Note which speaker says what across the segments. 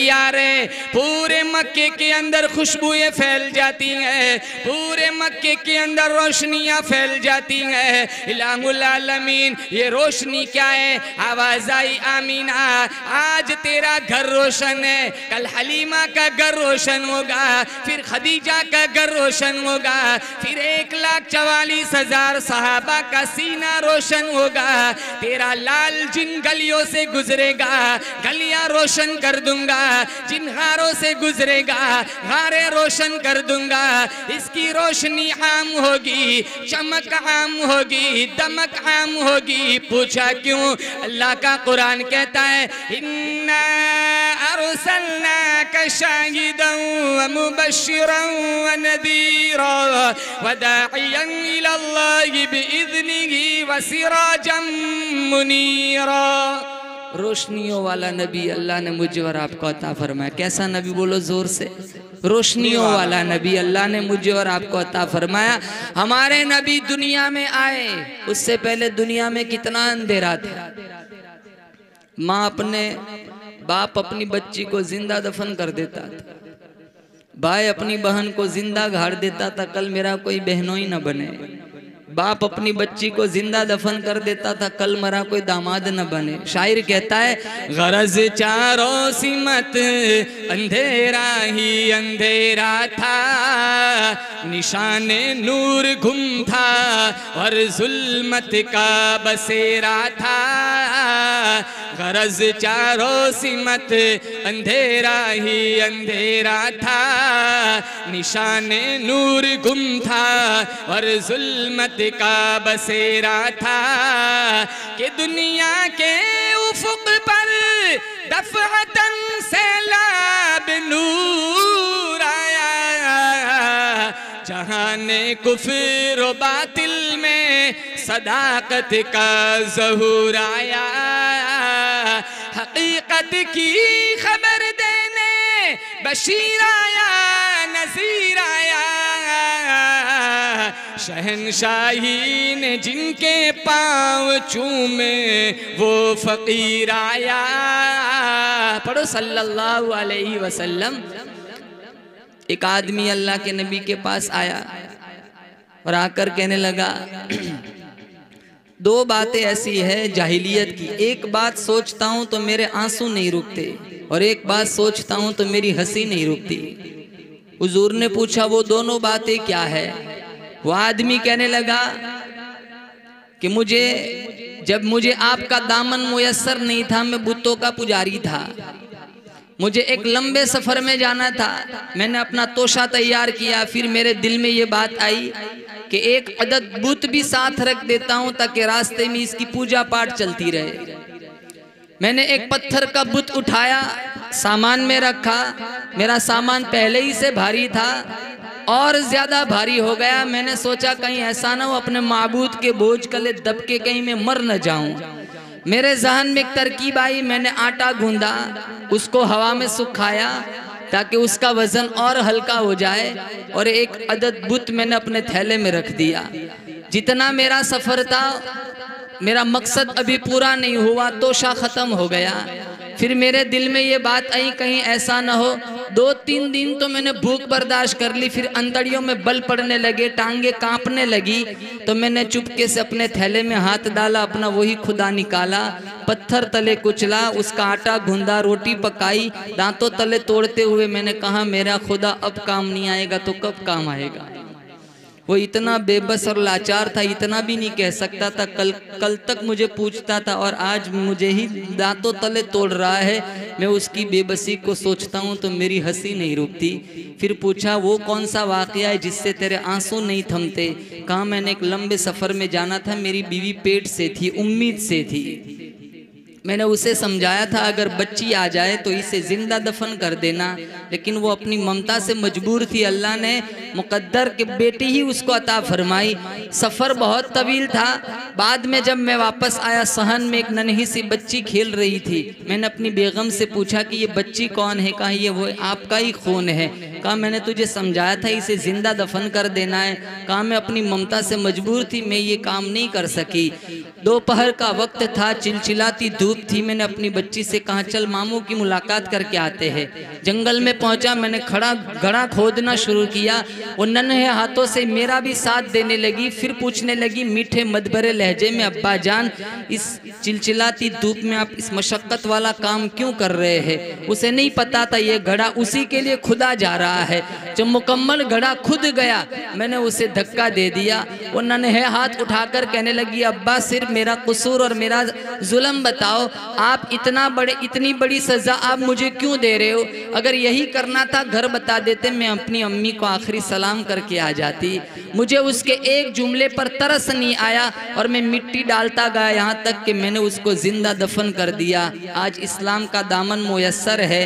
Speaker 1: किया रे, पूरे मक्के के अंदर खुशबुएं फैल जाती हैं, पूरे मक्के के अंदर रोशनियां फैल जाती हैं। इलाहुल आलमीन, ये रोशनी क्या है? आवाज आई आमीना, आज तेरा घर रोशन है, कल हलीमा का घर रोशन होगा, फिर खदीजा का घर रोशन होगा, फिर 1,44,000 सहाबा का सीना रोशन होगा। तेरा लाल जिन गलियों से गुजरेगा गलियां रोशन कर दूंगा, जिन गारों से गुजरेगा गारे रोशन कर दूंगा। इसकी रोशनी आम होगी, चमक आम होगी, दमक आम होगी। पूछा क्यों? अल्लाह का कुरान कहता है, इन्ना अरसलनाका शाहिदन व मुबश्शिरन व नदीरा व दाइयन इलल्लाहि बिइज़्निही व सिराजम मुनीरा। रोशनियों वाला नबी अल्लाह ने मुझे और आपको अता फरमाया। कैसा नबी? बोलो जोर से। रोशनियों वाला नबी अल्लाह ने मुझे और आपको अता फरमाया। हमारे नबी दुनिया में आए, उससे पहले दुनिया में कितना अंधेरा था। माँ अपने बाप अपनी बच्ची को जिंदा दफन कर देता था, भाई अपनी बहन को जिंदा गाड़ देता था, कल मेरा कोई बहनोई न बने। बाप अपनी बच्ची को जिंदा दफन कर देता था, कल मरा कोई दामाद न बने। शायर कहता है, गरज चारों सिमत अंधेरा ही अंधेरा था, निशाने नूर गुम था और जुल्मत का बसेरा था। गरज चारों सिमत अंधेरा ही अंधेरा था, निशाने नूर गुम था और जुल्मत का बसेरा था। कि दुनिया के उफुक पर दफअतन सैलाब नूर आया, जहाने कुफ्र व बातिल में सदाकत का ज़हूर आया। हकीकत की खबर देने बशीर आया, नज़ीर आया। शहनशाही ने जिनके पाँव चूमे वो फकीर आया। पढ़ो सल्लल्लाहु अलैहि वसल्लम। एक आदमी अल्लाह के नबी के पास आया और आकर कहने लगा, दो बातें ऐसी है जाहिलियत की, एक बात सोचता हूँ तो मेरे आंसू नहीं रुकते और एक बात सोचता हूँ तो मेरी हंसी नहीं रुकती। हुजूर ने पूछा, वो दोनों बातें क्या है? वो आदमी कहने लगा कि जब मुझे आपका दामन मुयस्सर नहीं था, मैं बुतों का पुजारी था। मुझे एक लंबे सफर में जाना था, मैंने अपना तोशा तैयार किया, फिर मेरे दिल में ये बात आई कि एक अदद बुत भी साथ रख देता हूं ताकि रास्ते में इसकी पूजा पाठ चलती रहे। मैंने एक पत्थर का बुत उठाया, सामान में रखा। मेरा सामान पहले ही से भारी था और ज्यादा भारी हो गया। मैंने सोचा कहीं ऐसा ना हो अपने माबूद के बोझ कले दब के कहीं मैं मर न जाऊं। मेरे जहन में एक तरकीब आई, मैंने आटा गूंदा, उसको हवा में सुखाया ताकि उसका वजन और हल्का हो जाए और एक अदद बुत मैंने अपने थैले में रख दिया। जितना मेरा सफर था, मेरा मकसद अभी पूरा नहीं हुआ, तोशा खत्म हो गया। फिर मेरे दिल में ये बात आई कहीं ऐसा ना हो। 2-3 दिन तो मैंने भूख बर्दाश्त कर ली, फिर अंतड़ियों में बल पड़ने लगे, टांगे कांपने लगी, तो मैंने चुपके से अपने थैले में हाथ डाला, अपना वही खुदा निकाला, पत्थर तले कुचला, उसका आटा गूंदा, रोटी पकाई, दांतों तले तोड़ते हुए मैंने कहा, मेरा खुदा अब काम नहीं आएगा तो कब काम आएगा। वो इतना बेबस और लाचार था, इतना भी नहीं कह सकता था। कल तक मुझे पूछता था और आज मुझे ही दांतों तले तोड़ रहा है। मैं उसकी बेबसी को सोचता हूँ तो मेरी हंसी नहीं रुकती। फिर पूछा, वो कौन सा वाकया है जिससे तेरे आंसू नहीं थमते? कहा, मैंने एक लंबे सफ़र में जाना था, मेरी बीवी पेट से थी, उम्मीद से थी। मैंने उसे समझाया था अगर बच्ची आ जाए तो इसे जिंदा दफन कर देना, लेकिन वो अपनी ममता से मजबूर थी। अल्लाह ने मुकद्दर के बेटी ही उसको अता फरमाई। सफ़र बहुत तवील था। बाद में जब मैं वापस आया, सहन में एक नन्ही सी बच्ची खेल रही थी। मैंने अपनी बेगम से पूछा कि ये बच्ची कौन है? कहा, ये वो आपका ही खून है। कहा, मैंने तुझे समझाया था इसे जिंदा दफन कर देना है। कहा, मैं अपनी ममता से मजबूर थी, मैं ये काम नहीं कर सकी। दोपहर का वक्त था, चिलचिलाती धूप धूप थी, मैंने अपनी बच्ची से कहा चल मामू की मुलाकात करके आते हैं। जंगल में पहुंचा, मैंने घड़ा खोदना शुरू किया। वो नन्हे हाथों से मेरा भी साथ देने लगी। फिर पूछने लगी मीठे मदभरे लहजे में, अब्बा जान इस चिलचिलाती धूप में आप इस मशक्कत वाला काम क्यों कर रहे हैं? उसे नहीं पता था ये घड़ा उसी के लिए खुदा जा रहा है। जब मुकम्मल घड़ा खुद गया, मैंने उसे धक्का दे दिया। वो नन्हे हाथ उठाकर कहने लगी, अब्बा सिर्फ मेरा कसूर और मेरा जुल्म बताओ, आप इतनी बड़ी सजा आप मुझे क्यों दे रहे हो? अगर यही करना था घर बता देते, मैं अपनी अम्मी को आखिरी सलाम करके आ जाती। मुझे उसके एक जुमले पर तरस नहीं आया और मैं मिट्टी डालता गया, यहाँ तक कि मैंने उसको जिंदा दफन कर दिया। आज इस्लाम का दामन मुयस्सर है,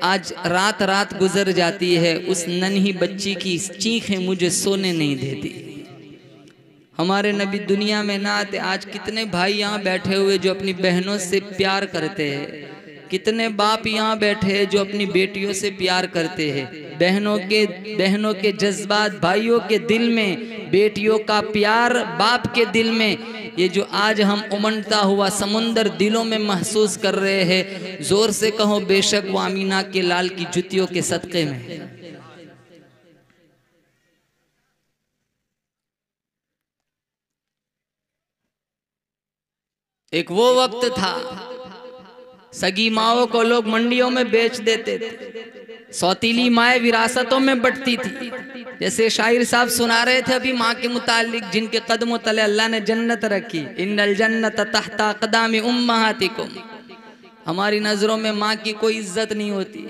Speaker 1: आज रात रात गुजर जाती है, उस नन्ही बच्ची की चीखें मुझे सोने नहीं देती। हमारे नबी दुनिया में ना आते, आज कितने भाई यहाँ बैठे हुए जो अपनी बहनों से प्यार करते हैं, कितने बाप यहाँ बैठे हैं जो अपनी बेटियों से प्यार करते हैं। बहनों के जज्बात भाइयों के दिल में, बेटियों का प्यार बाप के दिल में, ये जो आज हम उमड़ता हुआ समुंदर दिलों में महसूस कर रहे हैं, जोर से कहो बेशक वो आमीना के लाल की जुतियों के सदक़े में। एक वो वक्त था, सगी माओं को लोग मंडियों में बेच देते थे, सौतीली माएँ विरासतों में बंटती थी। जैसे शायर साहब सुना रहे थे अभी माँ के मुतालिक, जिनके कदमों तले अल्लाह ने जन्नत रखी, इन्नल जन्नत तहता क़दामी उम्महातिकुम। हमारी नजरों में माँ की कोई इज्जत नहीं होती।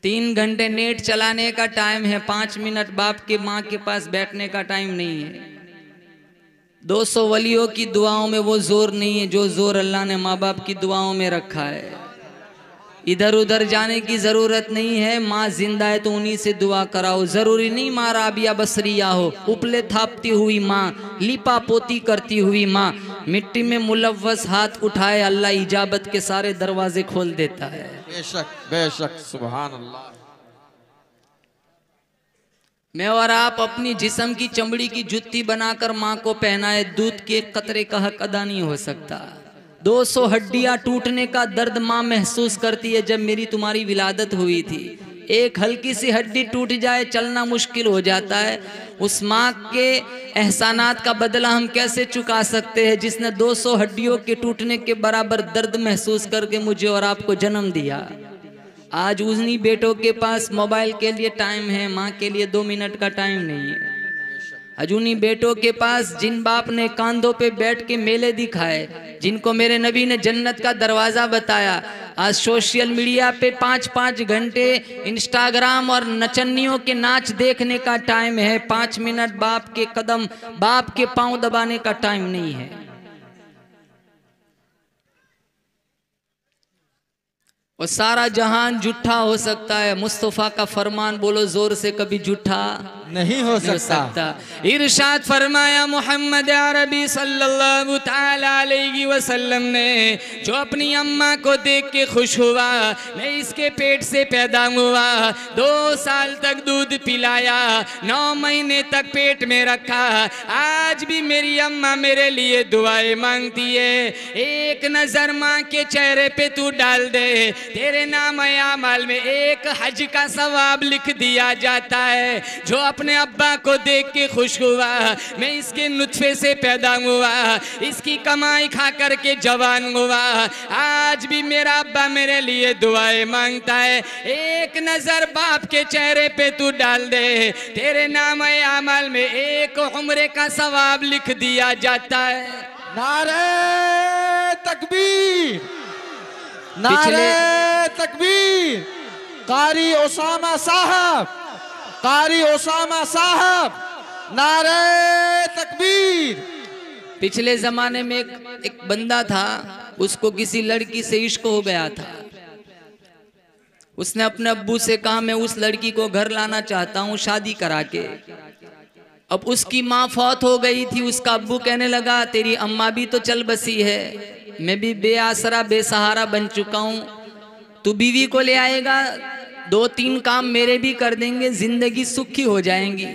Speaker 1: 3 घंटे नेट चलाने का टाइम है, 5 मिनट बाप के माँ के पास बैठने का टाइम नहीं है। 200 वलियों की दुआओं में वो जोर नहीं है जो जोर अल्लाह ने माँ बाप की दुआओं में रखा है। इधर उधर जाने की ज़रूरत नहीं है, माँ जिंदा है तो उन्हीं से दुआ कराओ। ज़रूरी नहीं माँ राबिया बसरिया हो, उपले थापती हुई माँ, लिपा पोती करती हुई माँ, मिट्टी में मुलव्वस हाथ उठाए अल्लाह इजाबत के सारे दरवाजे खोल देता है।
Speaker 2: बेशक बेशक, सुभान अल्लाह।
Speaker 1: मैं और आप अपनी जिस्म की चमड़ी की जुत्ती बनाकर माँ को पहनाए, दूध के कतरे का हक अदा नहीं हो सकता। 200 हड्डियां टूटने का दर्द माँ महसूस करती है। जब मेरी तुम्हारी विलादत हुई थी, एक हल्की सी हड्डी टूट जाए चलना मुश्किल हो जाता है। उस माँ के एहसानात का बदला हम कैसे चुका सकते हैं, जिसने 200 हड्डियों के टूटने के बराबर दर्द महसूस करके मुझे और आपको जन्म दिया। आज उन्हीं बेटों के पास मोबाइल के लिए टाइम है, माँ के लिए 2 मिनट का टाइम नहीं है। आज उन्हीं बेटों के पास जिन बाप ने कांधों पे बैठ के मेले दिखाए, जिनको मेरे नबी ने जन्नत का दरवाज़ा बताया, आज सोशल मीडिया पे 5-5 घंटे इंस्टाग्राम और नचनियों के नाच देखने का टाइम है। 5 मिनट बाप के कदम, बाप के पांव दबाने का टाइम नहीं है। और सारा जहान झूठा हो सकता है, मुस्तफ़ा का फरमान बोलो जोर से, कभी झूठा
Speaker 2: नहीं हो सकता।
Speaker 1: इरशाद फरमाया मोहम्मद अरबी सल्लल्लाहु तआला अलैहि वसल्लम ने, जो अपनी अम्मा को देख के खुश हुआ, मैं इसके पेट से पैदा हुआ, 2 साल तक दूध पिलाया, 9 महीने तक पेट में रखा, आज भी मेरी अम्मा मेरे लिए दुआएं मांगती है। एक नजर माँ के चेहरे पे तू डाल दे, तेरे नाम आमाल में एक हज का सवाब लिख दिया जाता है। जो अपने अब्बा को देख के खुश हुआ, मैं इसके नुत्फे से पैदा हुआ, इसकी कमाई खा करके जवान हुआ, आज भी मेरा अब्बा मेरे लिए दुआएं मांगता है। एक नजर बाप के चेहरे पे तू डाल दे, तेरे नाम आमाल में एक उम्र का सवाब लिख दिया जाता है।
Speaker 2: नारे तकबीर, नारे तकबीर। कारी ओसामा साहब, कारी ओसामा साहब, नारे तकबीर।
Speaker 1: पिछले जमाने में एक बंदा था, उसको किसी लड़की से इश्क हो गया था। उसने अपने अब्बू से कहा मैं उस लड़की को घर लाना चाहता हूँ शादी करा के। अब उसकी माँ फौत हो गई थी। उसका अब्बू कहने लगा तेरी अम्मा भी तो चल बसी है, मैं भी बेआसरा बेसहारा बन चुका हूँ, तू बीवी को ले आएगा, 2-3 काम मेरे भी कर देंगे, जिंदगी सुखी हो जाएंगी,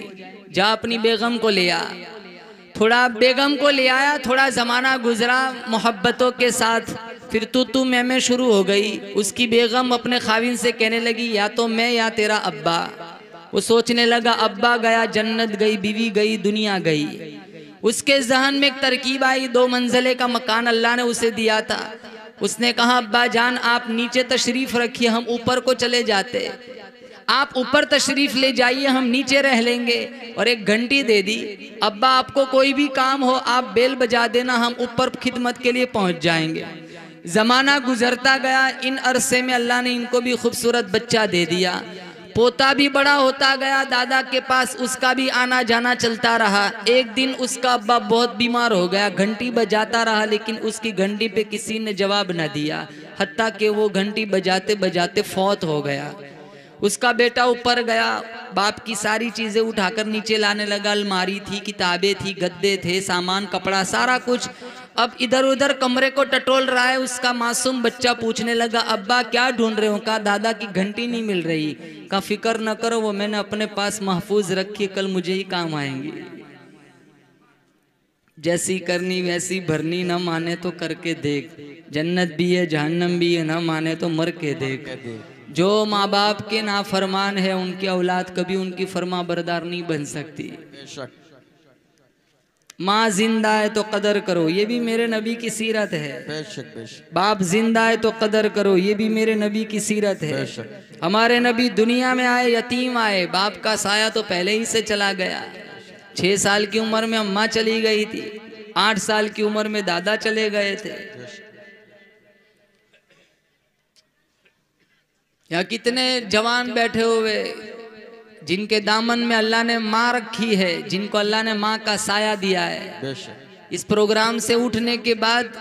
Speaker 1: जा अपनी बेगम को ले आ। थोड़ा बेगम को ले आया, थोड़ा ज़माना गुजरा मोहब्बतों के साथ, फिर तू मैं शुरू हो गई। उसकी बेगम अपने खाविन से कहने लगी या तो मैं या तेरा अब्बा। वो सोचने लगा अब्बा गया जन्नत गई, बीवी गई दुनिया गई। उसके जहन में एक तरकीब आई, 2 मंजिले का मकान अल्लाह ने उसे दिया था। उसने कहा अब्बा जान आप नीचे तशरीफ रखिए, हम ऊपर को चले जाते, आप ऊपर तशरीफ ले जाइए, हम नीचे रह लेंगे। और एक घंटी दे दी, अब्बा आपको कोई भी काम हो आप बेल बजा देना, हम ऊपर खिदमत के लिए पहुंच जाएंगे। ज़माना गुजरता गया, इन अरसे में अल्लाह ने इनको भी खूबसूरत बच्चा दे दिया। पोता भी बड़ा होता गया दादा के पास, उसका भी आना जाना चलता रहा। एक दिन उसका अब्बा बहुत बीमार हो गया, घंटी बजाता रहा लेकिन उसकी घंटी पे किसी ने जवाब न दिया, हत्ता कि वो घंटी बजाते बजाते फौत हो गया। उसका बेटा ऊपर गया, बाप की सारी चीज़ें उठाकर नीचे लाने लगा। अलमारी थी, किताबें थी, गद्दे थे, सामान कपड़ा सारा कुछ। अब इधर उधर कमरे को टटोल रहा है। उसका मासूम बच्चा पूछने लगा अब्बा क्या ढूंढ रहे हो? कहा दादा की घंटी नहीं मिल रही। कहा फिक्र न करो, वो मैंने अपने पास महफूज रखी, कल मुझे ही काम आएंगी। जैसी करनी वैसी भरनी, न माने तो करके देख, जन्नत भी है जहन्नम भी है, न माने तो मर के देख। जो माँ बाप के नाफरमान है उनकी औलाद कभी उनकी फरमा बरदार नहीं बन सकती। माँ जिंदा है तो कदर करो, ये भी मेरे नबी की सीरत है।
Speaker 2: बेशक बेशक।
Speaker 1: बाप जिंदा है तो कदर करो, ये भी मेरे नबी की सीरत है। हमारे नबी दुनिया में आए यतीम आए, बाप का साया तो पहले ही से चला गया। 6 साल की उम्र में अम्मा चली गई थी, 8 साल की उम्र में दादा चले गए थे। या कितने जवान बैठे हुए जिनके दामन में अल्लाह ने माँ रखी है, जिनको अल्लाह ने माँ का साया दिया है। इस प्रोग्राम से उठने के बाद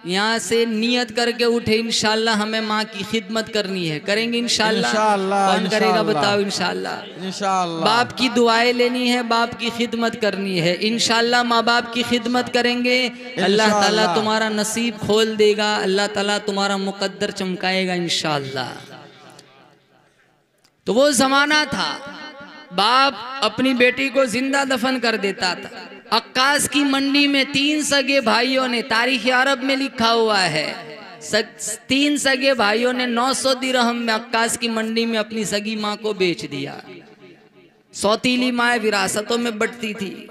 Speaker 1: यहाँ से नियत करके उठे, इंशाल्लाह हमें माँ की खिदमत करनी है। करेंगे इंशाल्लाह? कौन करेगा बताओ? इंशाल्लाह।
Speaker 2: इंशाल्लाह।
Speaker 1: बाप की दुआएं लेनी है, बाप की खिदमत करनी है। इंशाल्लाह माँ बाप की खिदमत करेंगे, अल्लाह ताला तुम्हारा नसीब खोल देगा, अल्लाह ताला तुम्हारा मुकद्दर चमकाएगा इंशाल्लाह। तो वो जमाना था, बाप अपनी बेटी को जिंदा दफन कर देता था। अक्कास की मंडी में 3 सगे भाइयों ने, तारीख अरब में लिखा हुआ है, 3 सगे भाइयों ने 900 दिरहम में अक्कास की मंडी में अपनी सगी माँ को बेच दिया। सौतीली माँ विरासतों में बंटती थी,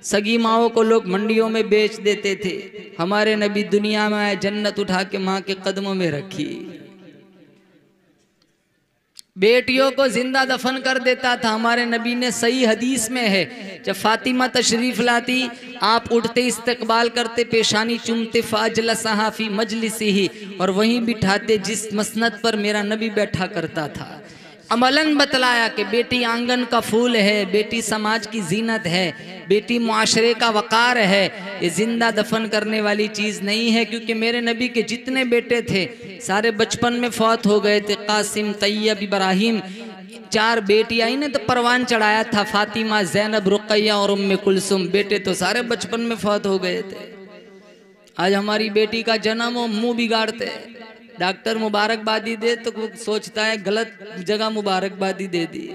Speaker 1: सगी माओं को लोग मंडियों में बेच देते थे। हमारे नबी दुनिया में आए, जन्नत उठा के माँ के कदमों में रखी, बेटियों को जिंदा दफन कर देता था। हमारे नबी ने, सही हदीस में है, जब फातिमा तशरीफ लाती आप उठते इस्तकबाल करते, पेशानी चूमते, फाजल सहाफी मजलिस ही, और वहीं बिठाते जिस मसनद पर मेरा नबी बैठा करता था। अमलन बतलाया कि बेटी आंगन का फूल है, बेटी समाज की जीनत है, बेटी मुआशरे का वक़ार है, ये जिंदा दफन करने वाली चीज़ नहीं है। क्योंकि मेरे नबी के जितने बेटे थे सारे बचपन में फौत हो गए थे। कासिम, तैयब, इब्राहिम, 4 बेटियां ने तो परवान चढ़ाया था, फातिमा, ज़ैनब, रुक़ैया और उम्मे कुलसुम। बेटे तो सारे बचपन में फौत हो गए थे। आज हमारी बेटी का जन्म हो, मुँह बिगाड़ते, डॉक्टर मुबारकबादी दे तो वो सोचता है गलत जगह मुबारकबादी दे दी।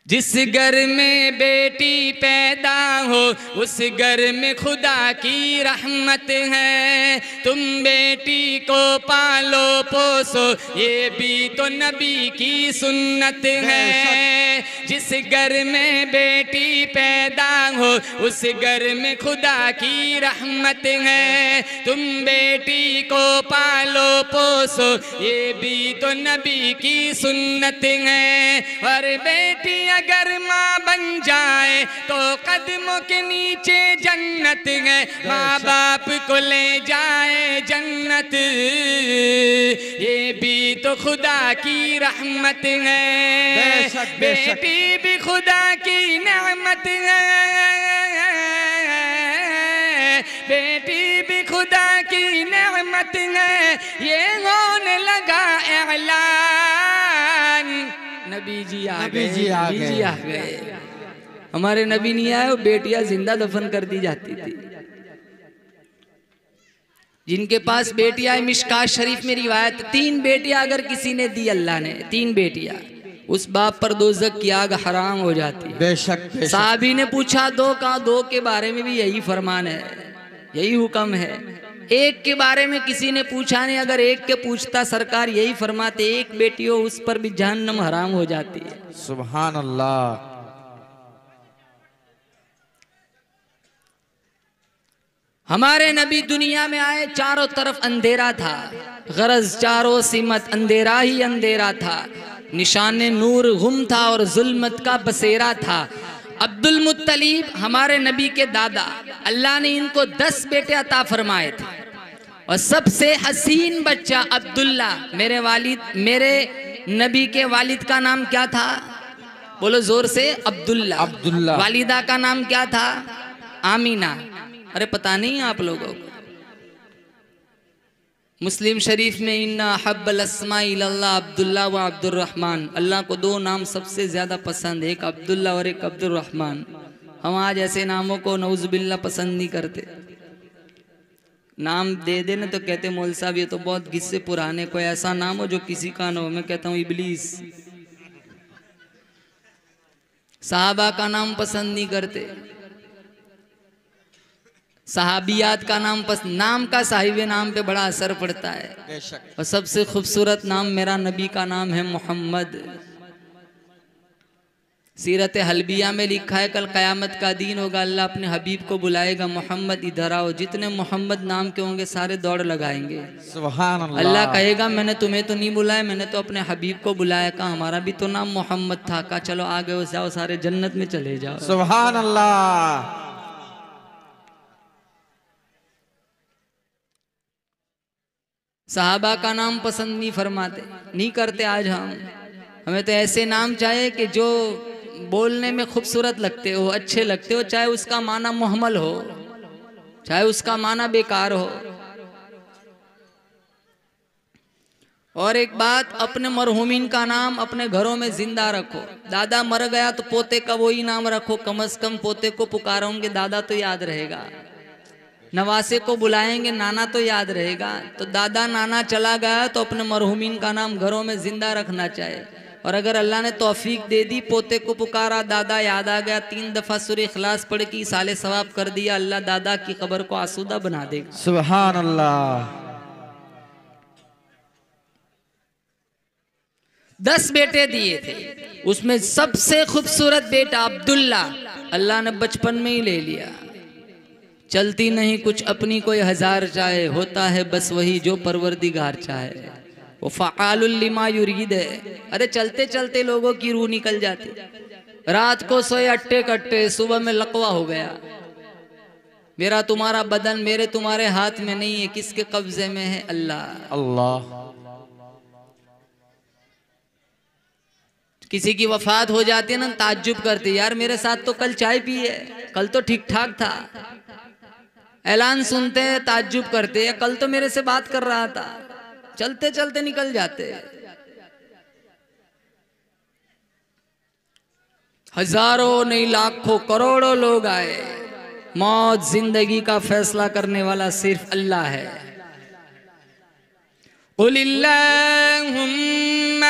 Speaker 1: जिस घर में बेटी पैदा हो उस घर में खुदा की रहमत है। तुम बेटी को पालो पोसो, ये भी तो नबी की सुन्नत है। जिस घर में बेटी पैदा हो उस घर में खुदा की रहमत है। तुम बेटी को पालो पोसो, ये भी तो नबी की सुन्नत है। और बेटी अगर माँ बन जाए तो कदमों के नीचे जन्नत है, माँ बाप को ले जाए जन्नत, ये भी तो खुदा की रहमत है। बेटी भी खुदा की नेमत है, बेटी भी खुदा की नेमत है। ये होने लगा ऐलान, नबी जी आ गए। हमारे नबी नहीं आए, वो बेटियां जिंदा दफन कर दी जाती थी। जिनके पास बेटियां, मिशकात शरीफ में रिवायत, 3 बेटियां अगर किसी ने दी अल्लाह ने, 3 बेटियां, उस बाप पर दोज़ख की आग हराम हो जाती है।
Speaker 2: बेशक बेशक।
Speaker 1: साहबी ने पूछा दो कहाँ? दो के बारे में भी यही फरमान है, यही हुक्म है। एक के बारे में किसी ने पूछा नहीं, अगर एक के पूछता सरकार यही फरमाते एक बेटी हो उस पर भी जहन्नम हराम हो जाती है।
Speaker 2: सुभान अल्लाह।
Speaker 1: हमारे नबी दुनिया में आए, चारों तरफ अंधेरा था, गरज चारों सिमत अंधेरा ही अंधेरा था, निशाने नूर गुम था और जुल्मत का बसेरा था। अब्दुल मुत्तलिब हमारे नबी के दादा, अल्लाह ने इनको 10 बेटे अता फरमाए थे और सबसे हसीन बच्चा अब्दुल्ला, मेरे नबी के वालिद का नाम क्या था? बोलो जोर से। अब्दुल्ला।
Speaker 2: अब्दुल्ला।
Speaker 1: वालिदा का नाम क्या था? आमीना। अरे पता नहीं आप लोगों को? मुस्लिम शरीफ में इन्ना हब्बल अस्मा इल्लल्लाह अब्दुल्ला व अब्दुर्रहमान, अल्लाह को 2 नाम सबसे ज्यादा पसंद है, एक अब्दुल्ला और एक अब्दुर्रहमान। हम आज ऐसे नामों को नऊजुबिल्लाह पसंद नहीं करते। नाम दे देने तो कहते मौल साहब ये तो बहुत किस्से पुराने, कोई ऐसा नाम हो जो किसी का ना हो। मैं कहता हूँ इबलीस। साहबा का नाम पसंद नहीं करते, सहाबियात का नाम नाम का साहिबे नाम पे बड़ा असर पड़ता है। और सबसे खूबसूरत नाम मेरा नबी का नाम है मोहम्मद। सीरत हलबिया में लिखा है कल क़यामत का दिन होगा, अल्लाह अपने हबीब को बुलाएगा, मोहम्मद इधर आओ। जितने मोहम्मद नाम के होंगे सारे दौड़ लगाएंगे।
Speaker 2: सुभान अल्लाह।
Speaker 1: अल्लाह कहेगा मैंने तुम्हें तो नहीं बुलाया, मैंने तो अपने हबीब को बुलाया। कहा हमारा भी तो नाम मोहम्मद था। कहा चलो आ गए, जाओ सारे जन्नत में चले जाओ।
Speaker 2: सुभान अल्लाह।
Speaker 1: 'सहाबा का नाम पसंद नहीं फरमाते, नहीं करते आज हम। हमें तो ऐसे नाम चाहिए कि जो बोलने में खूबसूरत लगते हो, अच्छे लगते हो, चाहे उसका माना मुहम्मल हो, चाहे उसका माना बेकार हो। और एक बात, अपने मरहूमिन का नाम अपने घरों में जिंदा रखो। दादा मर गया तो पोते का वही नाम रखो, कम से कम पोते को पुकारोगे दादा तो याद रहेगा। नवासे को बुलाएंगे नाना तो याद रहेगा। तो दादा नाना चला गया तो अपने मरहूमिन का नाम घरों में जिंदा रखना चाहिए। और अगर अल्लाह ने तौफीक दे दी, पोते को पुकारा, दादा याद आ गया, 3 दफा सूरह इखलास पढ़ के साले सवाब कर दिया, अल्लाह दादा की कब्र को आसूदा बना देगा।
Speaker 2: सुभान अल्लाह।
Speaker 1: 10 बेटे दिए थे, उसमें सबसे खूबसूरत बेटा अब्दुल्ला अल्लाह ने बचपन में ही ले लिया। चलती नहीं कुछ अपनी कोई 1000 चाहे, होता है बस वही जो परवरदिगार चाहे। वो फ़आलुल लिमा युरीद है। अरे चलते चलते लोगों की रूह निकल जाती, रात को सोए अट्टे कट्टे, सुबह में लकवा हो गया। मेरा तुम्हारा बदन मेरे तुम्हारे हाथ में नहीं है, किसके कब्जे में है? अल्लाह।
Speaker 2: अल्लाह।
Speaker 1: किसी की वफात हो जाती है ना, ताज्जुब करते, यार मेरे साथ तो कल चाय पी है, कल तो ठीक ठाक था। ऐलान सुनते हैं ताज्जुब करते हैं, कल तो मेरे से बात कर रहा था। चलते चलते निकल जाते। हजारों नहीं लाखों करोड़ों लोग आए, मौत जिंदगी का फैसला करने वाला सिर्फ अल्लाह है। कुलिल्लाहुम्मा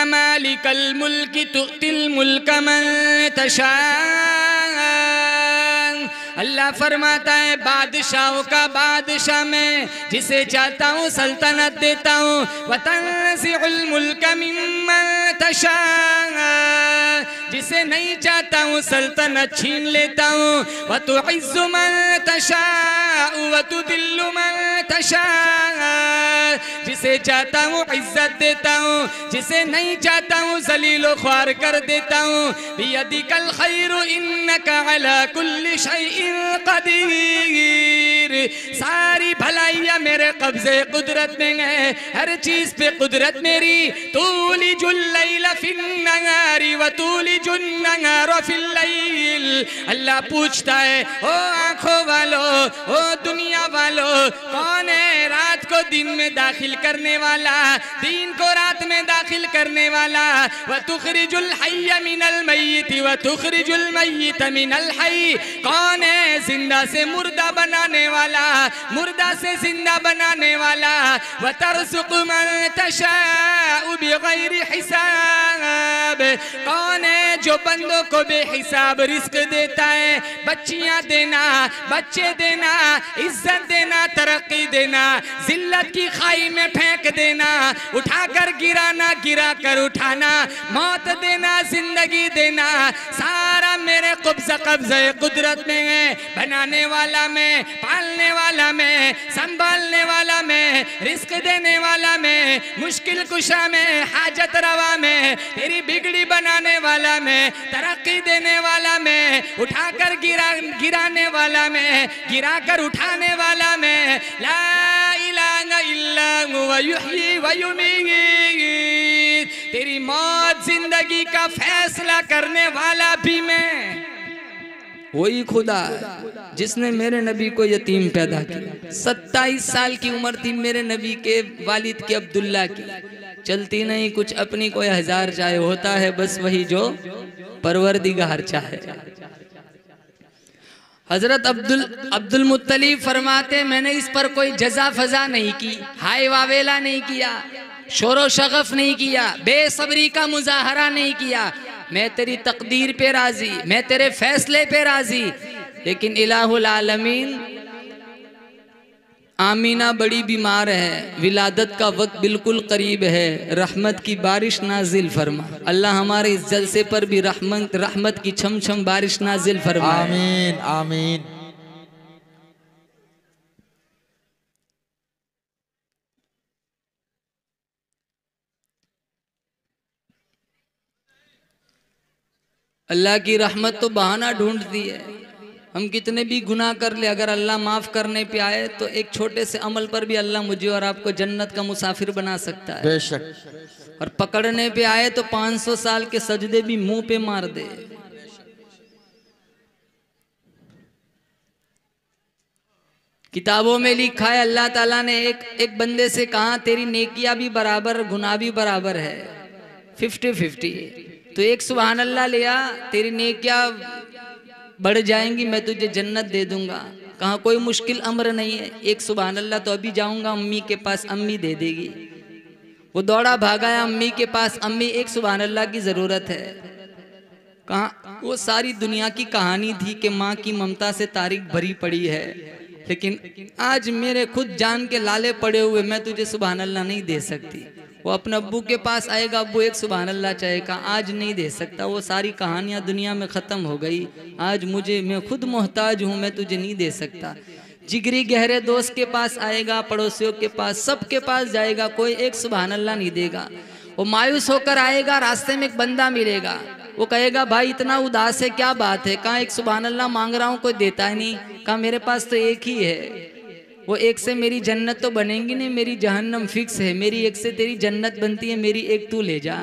Speaker 1: मालिकल मुल्क तुतिल मुल्क मन तशा। अल्लाह फरमाता है बादशाहों का बादशाह मैं, जिसे चाहता हूँ सल्तनत देता हूँ। वतंज़िउल मुल्क मिम्मन तशा, जिसे नहीं चाहता हूँ सल्तनत छीन लेता हूँ। वतुइज़्ज़ु मन तशा वतुदिल्लु मन तशा, जिसे चाहता हूँ इज्जत देता हूँ, जिसे नहीं चाहता हूँ ज़लील ख्वार कर देता हूँ। बियदिकल खैरु इन्नका अला कुल्लि शैइन कदीर। सारी भलाइयाँ मेरे कब्जे कुदरत में है, हर चीज पे कुदरत मेरी। तूलिजुल लैल फिन नहारी व तूलिजुन नहार फिल लैल। अल्लाह पूछता है ओ आंखों वालों, ओ दुनिया वालों, कौन है रात को दिन में दाखिल करने वाला, दीन को रात में दाखिल करने वाला। व तुखरिजुल हय्य मिनल मय्यित व तुखरिजुल मय्यित मिनल हय्य। कौन है? जिंदा से मुर्दा बनाने वाला, मुर्दा से जिंदा बनाने वाला। व तरज़ुक़ु मन तशाअ बिग़ैरि हिसाब। कौन है? जो बंदों को बेहिसाब रिस्क देता है। बच्चियां देना, बच्चे देना, इज्जत देना, तरक्की देना, जिल्लत की खाई में फेंक देना, उठाकर गिराना, गिरा कर उठाना, मौत देना, जिंदगी देना, सारा मेरे कब्ज़े कुदरत में है। बनाने वाला मैं, पालने वाला मैं, संभालने वाला मैं, रिस्क देने वाला मैं, मुश्किल कुशा में, हाजत रवा में, तेरी बिगड़ी बनाने वाला मैं, तरक्की देने वाला मैं, उठाकर गिराने वाला मैं, गिराकर उठाने वाला मैं। ला इलाहा इल्ला हुवा युहयी व युमीत। तेरी मौत जिंदगी का फैसला करने वाला भी मैं। वही खुदा जिसने मेरे नबी को यतीम पैदा किया। 27 साल की उम्र थी मेरे नबी के वालिद के अब्दुल्ला की। चलती नहीं कुछ अपनी कोई हजार चाहे, होता है बस वही जो परवरदिगार चाहे। हजरत अब्दुल मुत्तलिब फरमाते, मैंने इस पर कोई जजा फजा नहीं की, हाय वावेला नहीं किया, शोरो शगफ नहीं किया, बेसब्री का मुजाहरा नहीं किया। मैं तेरी तकदीर पे राजी, मैं तेरे फैसले पे राजी। लेकिन इलाहुल आलमीन आमीना बड़ी बीमार है, विलादत का वक्त बिल्कुल करीब है, रहमत की बारिश नाजिल फरमा। अल्लाह हमारे इस जलसे पर भी रहमत की छम छम बारिश नाजिल फरमा।
Speaker 2: आमीन आमीन।
Speaker 1: अल्लाह की रहमत तो बहाना ढूंढती है। हम कितने भी गुनाह कर ले, अगर अल्लाह माफ़ करने पे आए तो एक छोटे से अमल पर भी अल्लाह मुझे और आपको जन्नत का मुसाफिर बना सकता है।
Speaker 2: बेशक।
Speaker 1: और पकड़ने पे आए तो 500 साल के सजदे भी मुंह पे मार दे। किताबों में लिखा है, अल्लाह ताला ने एक बंदे से कहा, तेरी नेकियां भी बराबर, गुनाह भी बराबर है, 50-50। तो एक सुभान अल्लाह लिया, तेरी नेकियां बढ़ जाएंगी, मैं तुझे जन्नत दे दूंगा। कहाँ कोई मुश्किल अम्र नहीं है, एक सुभान अल्लाह तो अभी जाऊंगा अम्मी के पास, अम्मी दे देगी। वो दौड़ा भागा है अम्मी के पास, अम्मी एक सुभान अल्लाह की ज़रूरत है। कहाँ वो सारी दुनिया की कहानी थी कि माँ की ममता से तारीख भरी पड़ी है, लेकिन आज मेरे खुद जान के लाले पड़े हुए मैं तुझे सुभान अल्लाह नहीं दे सकती। वो अपने अब्बू के पास आएगा, अब्बू एक सुभान अल्लाह चाहेगा, आज नहीं दे सकता। वो सारी कहानियाँ दुनिया में ख़त्म हो गई, आज मैं खुद मोहताज हूँ, मैं तुझे नहीं दे सकता। जिगरी गहरे दोस्त के पास आएगा, पड़ोसियों के पास, सबके पास जाएगा, कोई एक सुभान अल्लाह नहीं देगा। वो मायूस होकर आएगा, रास्ते में एक बंदा मिलेगा, वो कहेगा भाई इतना उदास है, क्या बात है? कहाँ एक सुभान अल्लाह मांग रहा हूँ, कोई देता ही नहीं। कहाँ मेरे पास तो एक ही है। वो एक से मेरी जन्नत तो बनेगी नहीं, मेरी जहन्नम फिक्स है। मेरी एक से तेरी जन्नत बनती है, मेरी एक तू ले जा।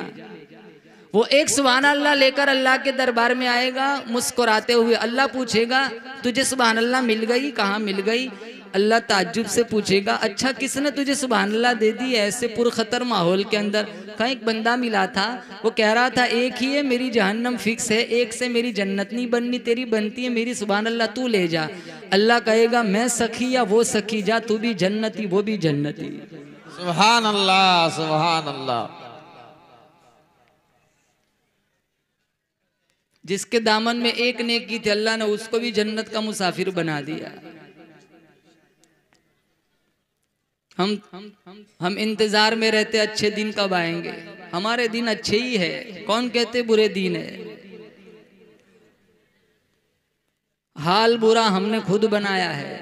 Speaker 1: वो एक सुभान अल्लाह लेकर अल्लाह के दरबार में आएगा मुस्कुराते हुए। अल्लाह पूछेगा तुझे सुभान अल्लाह मिल गई? कहाँ मिल गई? अल्लाह ताज्जुब से पूछेगा अच्छा किसने तुझे सुभान अल्लाह दे दी ऐसे पुरखतर माहौल के अंदर? कहीं एक बंदा मिला था, वो कह रहा था एक ही है, मेरी जहन्नम फिक्स है, एक से मेरी जन्नत नहीं बननी, तेरी बनती है, मेरी सुभान अल्लाह तू ले जा। अल्लाह कहेगा मैं सखी या वो सखी, जा तू भी जन्नती वो भी जन्नती।
Speaker 2: सुभान अल्लाह सुभान अल्लाह।
Speaker 1: जिसके दामन में एक नेकी थी, अल्लाह ने उसको भी जन्नत का मुसाफिर बना दिया। हम इंतजार में रहते अच्छे दिन कब आएंगे। हमारे दिन अच्छे ही है, कौन कहते बुरे दिन है? हाल बुरा हमने खुद बनाया है।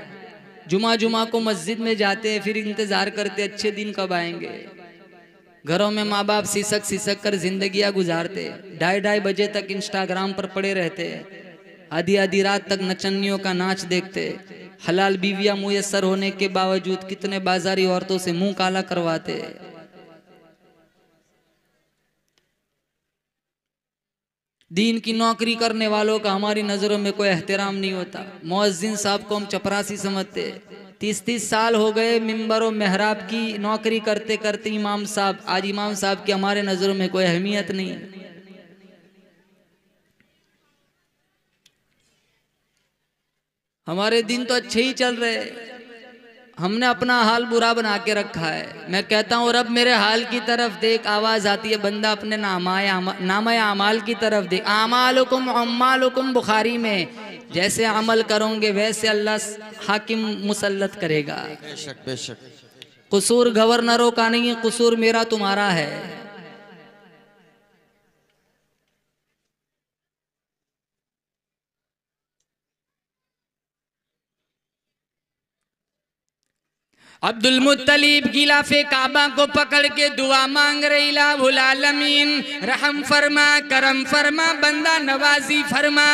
Speaker 1: जुमा को मस्जिद में जाते हैं, फिर इंतजार करते अच्छे दिन कब आएंगे। घरों में माँ बाप सिसक कर जिंदगियां गुजारते, 2:30 बजे तक इंस्टाग्राम पर पड़े रहते, आधी रात तक नचनियों का नाच देखते। हलाल बीवियां मुयस्सर होने के बावजूद कितने बाजारी औरतों से मुंह काला करवाते। दीन की नौकरी करने वालों का हमारी नजरों में कोई एहतराम नहीं होता। मुअज्जिन साहब को हम चपरासी समझते, 30-30 साल हो गए मिंबर और मेहराब की नौकरी करते करते इमाम साहब, आज इमाम साहब की हमारे नज़रों में कोई अहमियत नहीं है। हमारे दिन तो अच्छे ही चल रहे, हमने अपना हाल बुरा बना के रखा है। मैं कहता हूँ रब मेरे हाल की तरफ देख, आवाज़ आती है बंदा अपने नामाए अमाल की तरफ देख। आमालुकुम अम्मालुकुम, बुखारी में, जैसे अमल करोगे वैसे अल्लाह हाकिम मुसल्लत करेगा।
Speaker 2: बेशक बेशक।
Speaker 1: कसूर गवर्नरों का नहीं है, कसूर मेरा तुम्हारा है। अब्दुल मुत्तलिब गिलाफे काबा को पकड़ के दुआ मांग रही, इलाहुल आलमीन रहम फरमा, करम फरमा, बंदा नवाजी फरमा।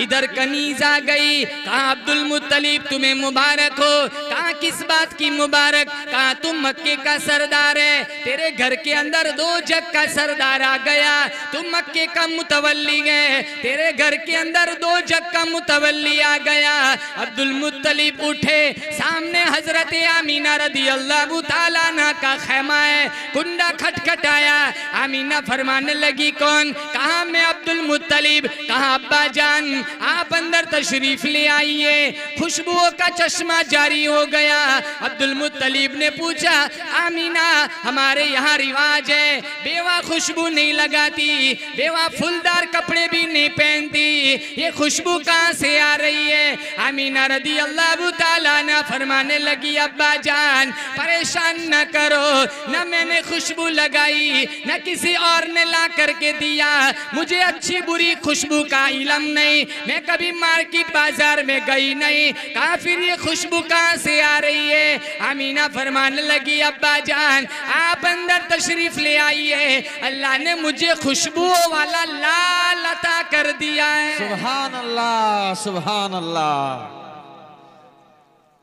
Speaker 1: इधर कनीज आ गई, कहा अब्दुल मुत्तलिब तुम्हें मुबारक हो। कहा किस बात की मुबारक? कहा तुम मक्के का सरदार है, तेरे घर के अंदर 2 जग का सरदार आ गया, तुम मक्के का मुतवल्ली है, तेरे घर के अंदर 2 जग का मुतवल्ली आ गया। अब्दुल मुत्तलिब उठे, सामने हजरत आमीना रदी अल्लाह ताला अन्हा का खैमा है, कुंडा खटखटाया। आमीना फरमाने लगी कौन? कहा मैं अब्दुल मुत्तलिब। कहा अब्बा जान आप अंदर तशरीफ ले आइए। खुशबुओं का चश्मा जारी हो गया। अब्दुल मुत्तलिब ने पूछा आमीना हमारे यहाँ रिवाज है, बेवा खुशबू नहीं लगाती, बेवा फूलदार कपड़े भी नहीं पहनती, ये खुशबू कहाँ से आ रही है? आमीना रदी अल्लाह ताला अन्हा फरमाने लगी अब्बा जान परेशान न करो, न मैंने खुशबू लगाई न किसी और ने ला करके दिया, मुझे अच्छी बुरी खुशबू का इल्म नहीं, मैं कभी मार्केट बाजार में गई नहीं। कहा फिर ये खुशबू कहाँ से आ रही है? आमीना फरमाने लगी अब्बा जान आप अंदर तशरीफ ले आइए, अल्लाह ने मुझे खुशबुओं वाला लाल अता कर दिया है।
Speaker 2: सुभान अल्लाह सुभान अल्लाह।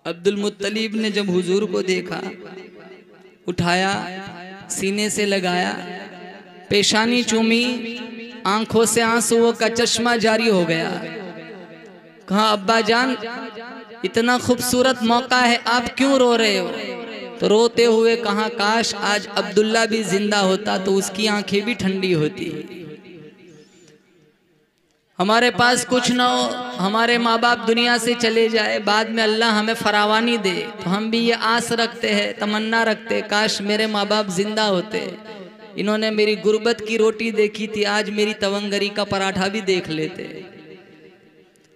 Speaker 1: अब्दुल मुत्तलिब ने जब हुजूर को देखा, उठाया, सीने से लगाया, पेशानी चूमी, आंखों से आंसुओं का चश्मा जारी हो गया। कहा अब्बा जान इतना खूबसूरत मौका है, आप क्यों रो रहे हो? तो रोते हुए कहा काश आज अब्दुल्ला भी जिंदा होता तो उसकी आंखें भी ठंडी होती। हमारे पास कुछ ना हो, हमारे माँ बाप दुनिया से चले जाए, बाद में अल्लाह हमें फरावानी दे, तो हम भी ये आस रखते हैं, तमन्ना रखते, काश मेरे माँ बाप जिंदा होते, इन्होंने मेरी गुर्बत की रोटी देखी थी, आज मेरी तवंगरी का पराठा भी देख लेते।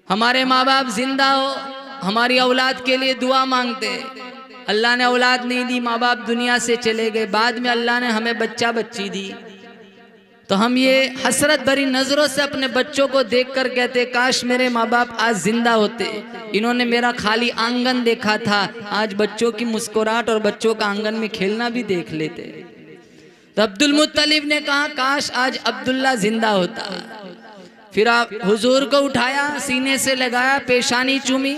Speaker 1: हमारे माँ बाप जिंदा हो, हमारी औलाद के लिए दुआ मांगते, अल्लाह ने औलाद नहीं दी, माँ बाप दुनिया से चले गए, बाद में अल्लाह ने हमें बच्चा बच्ची दी, तो हम ये हसरत भरी नज़रों से अपने बच्चों को देखकर कहते काश मेरे माँ बाप आज जिंदा होते, इन्होंने मेरा खाली आंगन देखा था, आज बच्चों की मुस्कुराहट और बच्चों का आंगन में खेलना भी देख लेते। तो अब्दुल मुत्तलिब ने कहा काश आज अब्दुल्ला जिंदा होता। फिर आप हुजूर को उठाया, सीने से लगाया, पेशानी चूमी,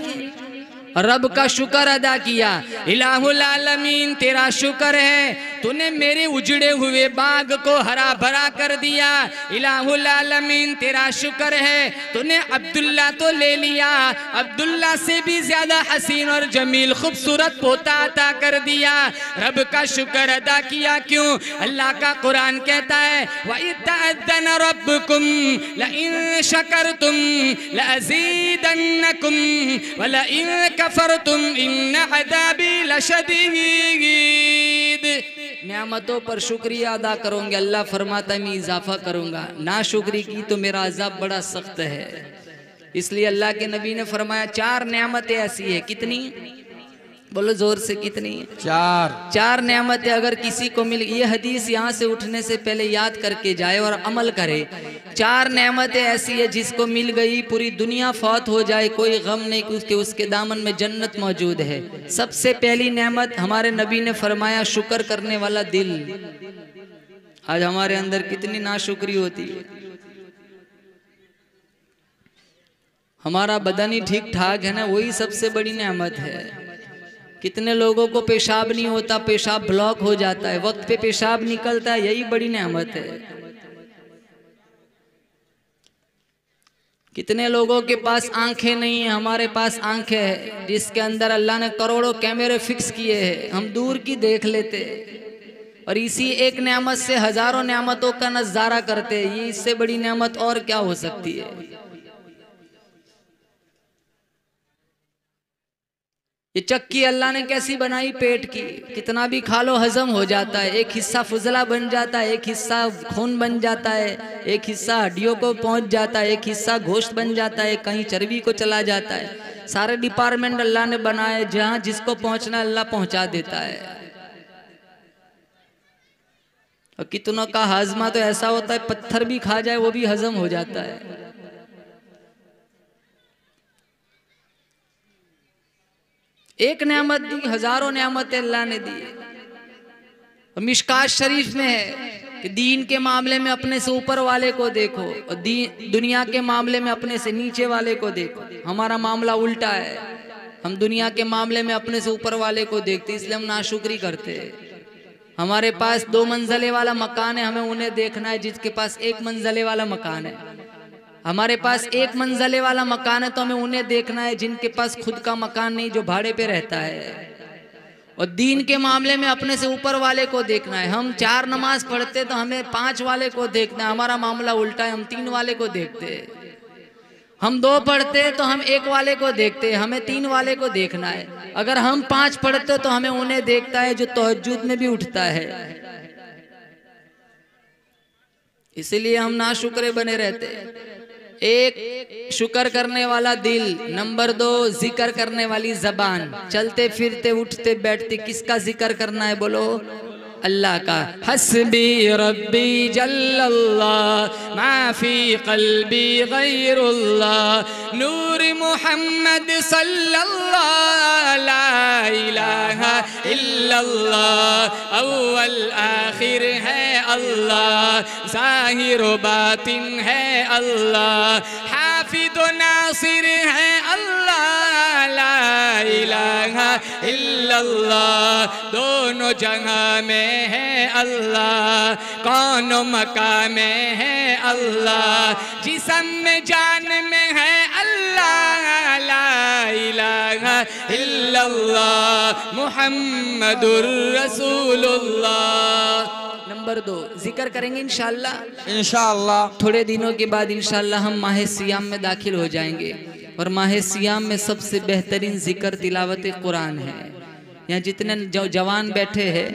Speaker 1: रब का शुक्र अदा किया। इलाहुल आलमीन तेरा शुक्र है, तूने मेरे उजड़े हुए बाग को हरा भरा कर दिया। इलाहुल आलमीन तेरा शुक्र है, तूने अब्दुल्ला तो ले लिया, अब्दुल्ला से भी ज्यादा हसीन और जमील खूबसूरत पोता अता कर दिया। रब का शुक्र अदा किया क्यों? अल्लाह का कुरान कहता है वइत्तअज़्ज़न रब्बुकुम लइन शकरतुम लअज़ीदन्नकुम वलइन कफरतुम इन्न अज़ाबी लशदीद। नेमतों पर शुक्रिया अदा करोगे, अल्लाह फरमाता है मैं इजाफा करूंगा, ना शुक्री की तो मेरा अजाब बड़ा सख्त है। इसलिए अल्लाह के नबी ने फरमाया 4 नेमतें ऐसी है। कितनी? बोलो जोर से, कितनी? 4 नेमतें अगर किसी को मिल, ये हदीस यहाँ से उठने से पहले याद करके जाए और अमल करे। 4 नेमतें ऐसी है जिसको मिल गई पूरी दुनिया फौत हो जाए कोई गम नहीं, कि उसके दामन में जन्नत मौजूद है। सबसे पहली नेमत हमारे नबी ने फरमाया शुक्र करने वाला दिल। आज हमारे अंदर कितनी नाशुक्री होती है। हमारा बदन ही ठीक ठाक है ना, वही सबसे बड़ी नेमत है। कितने लोगों को पेशाब नहीं होता, पेशाब ब्लॉक हो जाता है, वक्त पे पेशाब निकलता है, यही बड़ी नेमत है। कितने लोगों के पास आंखें नहीं है, हमारे पास आंखें है, जिसके अंदर अल्लाह ने करोड़ों कैमरे फिक्स किए हैं, हम दूर की देख लेते और इसी एक नेमत से हजारों नेमतों का नजारा करते। ये इससे बड़ी नेमत और क्या हो सकती है। ये चक्की अल्लाह ने कैसी बनाई पेट की, कितना भी खा लो हजम हो जाता है। एक हिस्सा फुजला बन जाता है, एक हिस्सा खून बन जाता है, एक हिस्सा हड्डियों को पहुंच जाता है, एक हिस्सा गोश्त बन जाता है, कहीं चर्बी को चला जाता है। सारे डिपार्टमेंट अल्लाह ने बनाए, जहां जिसको पहुंचना अल्लाह पहुंचा देता है। और कितनों का हाजमा तो ऐसा होता है, पत्थर भी खा जाए वो भी हजम हो जाता है। एक नेमत दी, हजारों नेमतें अल्लाह ने दी। मिशकात शरीफ में है कि दीन के मामले में अपने से ऊपर वाले को देखो और दुनिया के मामले में अपने से नीचे वाले को देखो। हमारा मामला उल्टा है, हम दुनिया के मामले में अपने से ऊपर वाले को देखते, इसलिए हम नाशुक्री करते हैं। हमारे पास 2 मंजिले वाला मकान है, हमें उन्हें देखना है जिसके पास 1 मंजिले वाला मकान है। हमारे पास 1 मंजिले वाला मकान है तो हमें उन्हें देखना है जिनके पास खुद का मकान नहीं, जो भाड़े पे रहता है। और दीन के मामले में अपने से ऊपर वाले को देखना है। हम 4 नमाज पढ़ते तो हमें 5 वाले को देखना है, हमारा मामला उल्टा है, हम 3 वाले को देखते हैं। हम 2 पढ़ते तो हम 1 वाले को देखते हैं, हमें 3 वाले को देखना है। अगर हम 5 पढ़ते तो हमें उन्हें देखता है जो तहज्जुद में भी उठता है। इसीलिए हम नाशुक्रे बने रहते हैं। एक शुक्र करने वाला दिल, नंबर 2 जिक्र करने वाली जबान। चलते फिरते उठते बैठते किसका जिक्र करना है बोलो? अल्लाह का। हस्बी रब्बी जल्लल्लाह माफी कल्बी गैरुल्लाह नूर मुहम्मद सल्लल्लाह ला इलाहा इल्लल्लाह अव्वल आखिर है अल्लाह ज़ाहिर बातिन है अल्लाह हाफिद नासिर है अल्लाह ला इलाहा इल्लल्लाह दोनों जगह में है अल्लाह कौन मकाम में है अल्लाह जिस्म में जान में है अल्लाह ला इलाहा इल्लल्लाह मुहम्मदुर रसूलुल्लाह। नंबर 2 जिक्र करेंगे इंशाअल्लाह।
Speaker 2: इंशाअल्लाह
Speaker 1: थोड़े दिनों के बाद इंशाअल्लाह हम माह सियाम में दाखिल हो जाएंगे और माह सियाम में सबसे बेहतरीन जिक्र तिलावत कुरान है। यहाँ जितने जवान बैठे हैं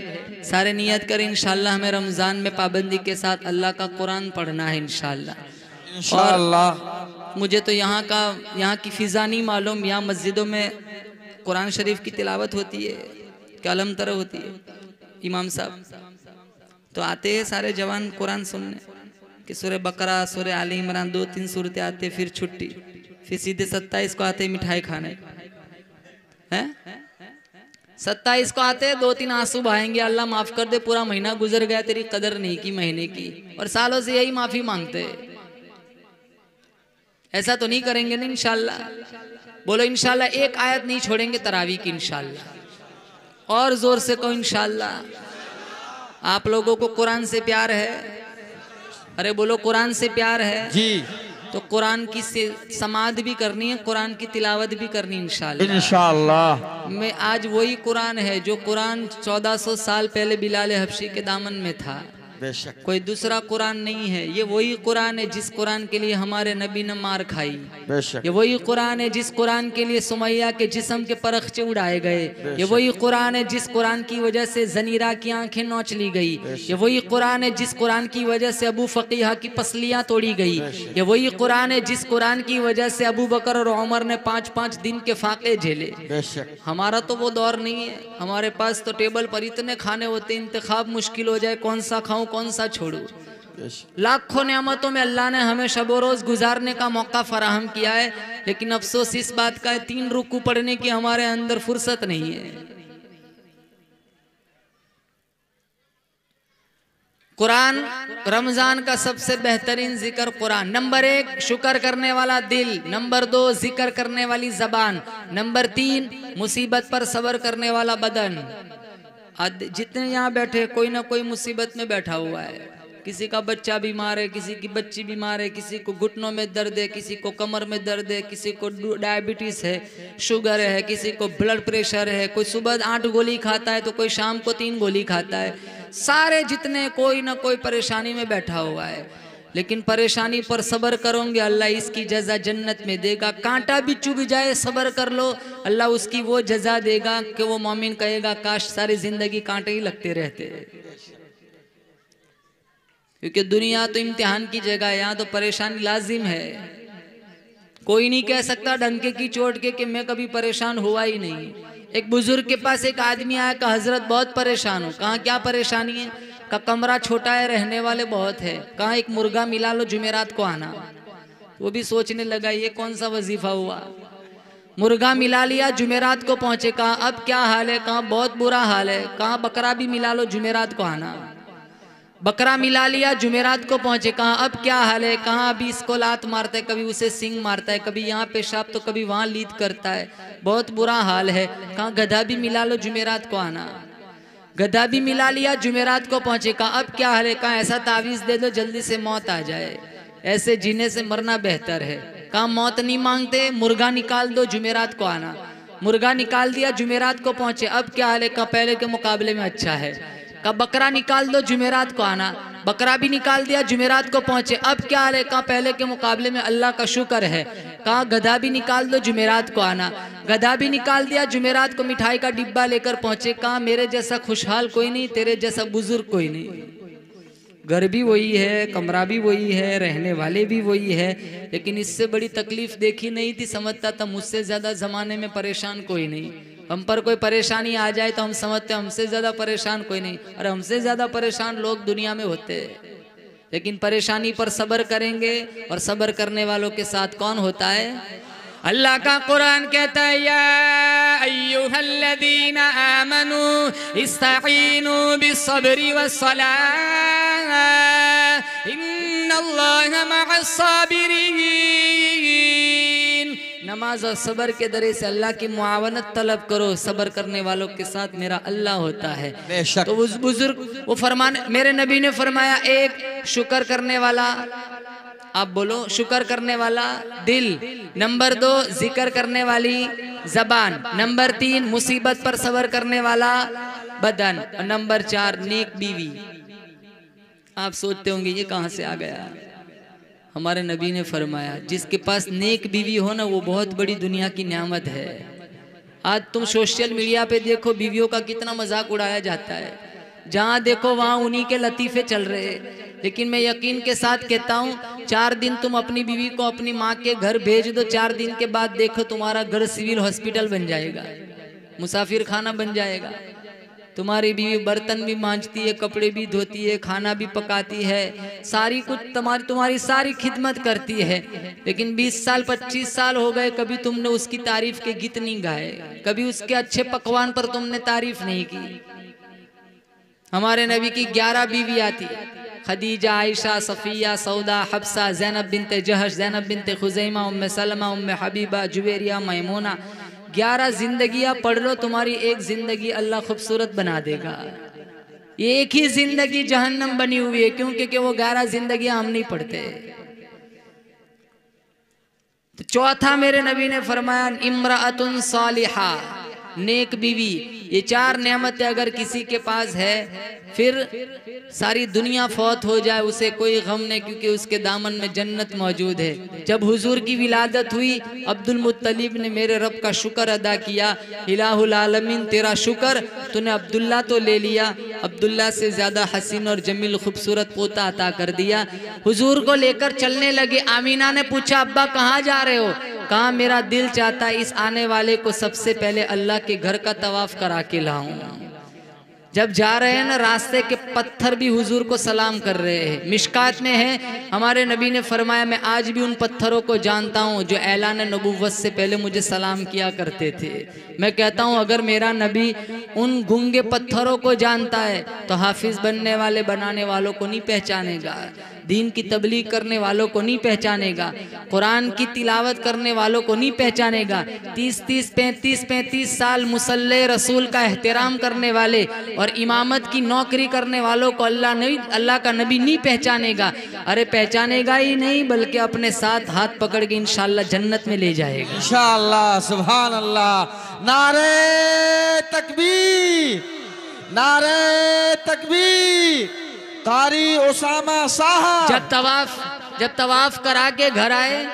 Speaker 1: सारे नियत करें इंशाअल्लाह हमें रमज़ान में पाबंदी के साथ अल्लाह का कुरान पढ़ना है इंशाअल्लाह।
Speaker 2: इंशाअल्लाह
Speaker 1: मुझे तो यहाँ की फिजा नहीं मालूम, यहाँ मस्जिदों में कुरान शरीफ की तिलावत होती है, कलम तरह होती है। इमाम साहब तो आते हैं सारे जवान कुरान सुनने कि सूरह बकरा सूरह आली इमरान 2-3 सूरतें आते, फिर छुट्टी, फिर सीधे 27 को आते मिठाई खाने हैं। 27 को आते 2-3 आंसू बहाएंगे, अल्लाह माफ कर दे पूरा महीना गुजर गया, तेरी कदर नहीं की महीने की, और सालों से यही माफी मांगते हैं। ऐसा तो नहीं करेंगे ना इंशाअल्लाह? बोलो इंशाअल्लाह। एक आयत नहीं छोड़ेंगे तरावी की इंशाअल्लाह। और जोर से कहो इंशाअल्लाह। आप लोगों को कुरान से प्यार है? अरे बोलो कुरान से प्यार है
Speaker 2: जी।
Speaker 1: तो कुरान की समाद भी करनी है, कुरान की तिलावत भी करनी इंशाअल्लाह।
Speaker 2: इंशाअल्लाह
Speaker 1: मैं आज वही कुरान है जो कुरान 1400 साल पहले बिलाल हबशी के दामन में था।
Speaker 2: बेशक
Speaker 1: कोई दूसरा कुरान नहीं है, ये वही कुरान है जिस कुरान के लिए हमारे नबी ने मार खाई।
Speaker 2: बेशक
Speaker 1: ये वही कुरान है जिस कुरान के लिए सुमैया के जिस्म के परखचे उड़ाए गए। ये वही कुरान है जिस कुरान की वजह से जनीरा की आंखें नोच ली गई। ये वही कुरान है जिस कुरान की वजह से अबू फकीहा की पसलियां तोड़ी गई। ये वही कुरान है जिस कुरान की वजह से अबू बकर और उमर ने 5-5 दिन के फाके झेले।
Speaker 2: बेशक
Speaker 1: हमारा तो वो दौर नहीं है, हमारे पास तो टेबल पर इतने खाने होते, इंतखाब मुश्किल हो जाए कौन सा खाऊं कौन सा छोड़ूं। लाखों नेमतों में अल्लाह ने हमें शबो रोज गुजारने का मौका फराहम किया है, लेकिन अफसोस इस बात का है 3 रुकू पढ़ने की हमारे अंदर फुर्सत नहीं है। कुरान रमजान का सबसे बेहतरीन जिक्र कुरान। नंबर 1 शुक्र करने वाला दिल, नंबर 2 जिक्र करने वाली जबान, नंबर 3 मुसीबत पर सब्र करने वाला बदन। जितने यहाँ बैठे कोई ना कोई मुसीबत में बैठा हुआ है, किसी का बच्चा बीमार है, किसी की बच्ची बीमार है, किसी को घुटनों में दर्द है, किसी को कमर में दर्द है, किसी को डायबिटीज है, शुगर है, किसी को ब्लड प्रेशर है, कोई सुबह 8 गोली खाता है तो कोई शाम को 3 गोली खाता है। सारे जितने कोई ना कोई परेशानी में बैठा हुआ है, लेकिन परेशानी पर सब्र करोगे अल्लाह इसकी जजा जन्नत में देगा। कांटा भी चुभ जाए सब्र कर लो, अल्लाह उसकी वो जजा देगा कि वो मोमिन कहेगा काश सारी जिंदगी कांटे ही लगते रहते। क्योंकि दुनिया तो इम्तिहान की जगह है, यहाँ तो परेशानी लाजिम है। कोई नहीं कह सकता डंके की चोट के कि मैं कभी परेशान हुआ ही नहीं। एक बुजुर्ग के पास एक आदमी आया, कहा हजरत बहुत परेशान हो। कहा क्या परेशानी है? का कमरा छोटा है, रहने वाले बहुत है। कहा एक मुर्गा मिला लो, जुमेरात को आना। वो भी सोचने लगा ये कौन सा वजीफा हुआ। मुर्गा मिला लिया, जुमेरात को पहुंचे। कहा अब क्या हाल है? कहा बहुत बुरा हाल है। कहा बकरा भी मिला लो, जुमेरात को आना। बकरा मिला लिया, जुमेरात को पहुंचे। कहा अब क्या हाल है? कहा अभी इसको लात मारता है, कभी उसे सिंग मारता है, कभी यहाँ पेशाब तो कभी वहां लीद करता है, बहुत बुरा हाल है। कहा गधा भी मिला लो, जुमेरात को आना। गधा भी मिला लिया, जुमेरात को पहुंचे। कहा अब क्या हाल है? कहा ऐसा तावीज दे दो जल्दी से मौत आ जाए, ऐसे जीने से मरना बेहतर है। कहा मौत नहीं मांगते, मुर्गा निकाल दो, जुमेरात को आना। मुर्गा निकाल दिया, जुमेरात को पहुंचे। अब क्या हाल है? कहा पहले के मुकाबले में अच्छा है। कहा बकरा निकाल दो, जुमेरात को आना। बकरा भी निकाल दिया, जुमेरात को पहुंचे। अब क्या हाल है? कहा पहले के मुकाबले में अल्लाह का शुक्र है। कहा गधा भी निकाल दो, जुमेरात को आना। गधा भी निकाल दिया, जुमेरात को मिठाई का डिब्बा लेकर पहुंचे। कहा मेरे जैसा खुशहाल कोई नहीं, तेरे जैसा बुजुर्ग कोई नहीं। घर भी वही है, कमरा भी वही है, रहने वाले भी वही है, लेकिन इससे बड़ी तकलीफ देखी नहीं थी। समझता था मुझसे ज्यादा जमाने में परेशान कोई नहीं। हम पर कोई परेशानी आ जाए तो हम समझते हमसे ज्यादा परेशान कोई नहीं, और हमसे ज्यादा परेशान लोग दुनिया में होते हैं। लेकिन परेशानी पर सब्र करेंगे, और सब्र करने वालों के साथ कौन होता है? अल्लाह का कुरान कहता है या अय्युहल्लज़ीना आमनू इस्तईनू बिस्सब्रि वस्सलाह इन्नल्लाहा मअस्साबिरीन। नमाज और सब्र के दरे से अल्लाह की मुआवनत तलब करो, सब्र करने वालों के साथ मेरा अल्लाह होता है। तो उस बुजुर्ग वो फरमान, मेरे नबी ने फरमाया एक शुक्र करने वाला, आप बोलो शुक्र करने वाला दिल, नंबर 2 जिक्र करने वाली जबान, नंबर 3 मुसीबत पर सब्र करने वाला बदन, और नंबर 4 नेक बीवी। आप सोचते होंगे ये कहाँ से आ गया? हमारे नबी ने फरमाया जिसके पास नेक बीवी हो ना, वो बहुत बड़ी दुनिया की नेमत है। आज तुम सोशल मीडिया पे देखो बीवियों का कितना मजाक उड़ाया जाता है, जहाँ देखो वहाँ उन्हीं के लतीफे चल रहे हैं। लेकिन मैं यकीन के साथ कहता हूँ 4 दिन तुम अपनी बीवी को अपनी माँ के घर भेज दो, 4 दिन के बाद देखो तुम्हारा घर सिविल हॉस्पिटल बन जाएगा, मुसाफिर खाना बन जाएगा। तुम्हारी बीवी बर्तन भी मांजती है, कपड़े भी धोती है, खाना भी पकाती है, सारी कुछ तुम्हारी सारी खिदमत करती है। लेकिन 20 साल 25 साल हो गए, कभी तुमने उसकी तारीफ के गीत नहीं गाए, कभी उसके अच्छे पकवान पर तुमने तारीफ नहीं की। हमारे नबी की 11 बीवी आती है, खदीजा, आयशा, सफिया, सौदा, हफ्सा, ज़ैनब बिनते जहश, ज़ैनब बिनते खुज़ैमा, उम्मे सलमा, उम्मे हबीबा, जुवेरिया, मैमूना। 11 जिंदगियां पढ़ लो, तुम्हारी एक जिंदगी अल्लाह खूबसूरत बना देगा। ये एक ही जिंदगी जहन्नम बनी हुई है, क्योंकि वो 11 जिंदगियां हम नहीं पढ़ते। तो चौथा मेरे नबी ने फरमाया इम्राअतुन सालिहा, नेक बीवी। ये 4 नेमतें अगर किसी के पास है, फिर सारी दुनिया फौत हो जाए उसे कोई गम नहीं, क्योंकि उसके दामन में जन्नत मौजूद है। जब हुजूर की विलादत हुई, अब्दुल मुत्तलिब ने मेरे रब का शुक्र अदा किया, इलाहुल आलमीन तेरा शुक्र, तूने अब्दुल्ला तो ले लिया, अब्दुल्ला से ज्यादा हसीन और जमील खूबसूरत पोता अता कर दिया। हुजूर को लेकर चलने लगे। आमीना ने पूछा अब्बा कहाँ जा रहे हो? कहा मेरा दिल चाहता है इस आने वाले को सबसे पहले अल्लाह के घर का तवाफ करा के लाऊं। जब जा रहे हैं ना, रास्ते के पत्थर भी हुजूर को सलाम कर रहे हैं। मिशकात में है, हमारे नबी ने फरमाया मैं आज भी उन पत्थरों को जानता हूँ जो ऐलान नबुव्वत से पहले मुझे सलाम किया करते थे। मैं कहता हूँ अगर मेरा नबी उन गूंगे पत्थरों को जानता है तो हाफिज बनने वाले बनाने वालों को नहीं पहचानेगा, दीन की तबलीग करने वालों को नहीं पहचानेगा, कुरान की तिलावत करने वालों को नहीं पहचानेगा। 30-30, 35-35 साल मुसल्ले रसूल का एहतराम करने वाले और इमामत की नौकरी करने वालों को अल्लाह का नबी नहीं पहचानेगा। अरे पहचानेगा ही नहीं बल्कि अपने साथ हाथ पकड़ के इंशाअल्लाह जन्नत में ले जाएगा
Speaker 2: इंशाअल्लाह। सुभान अल्लाह। नारे तकबीर, नारे तकबीर। कारी उसामा साहब
Speaker 1: जब तवाफ करा के घर आए,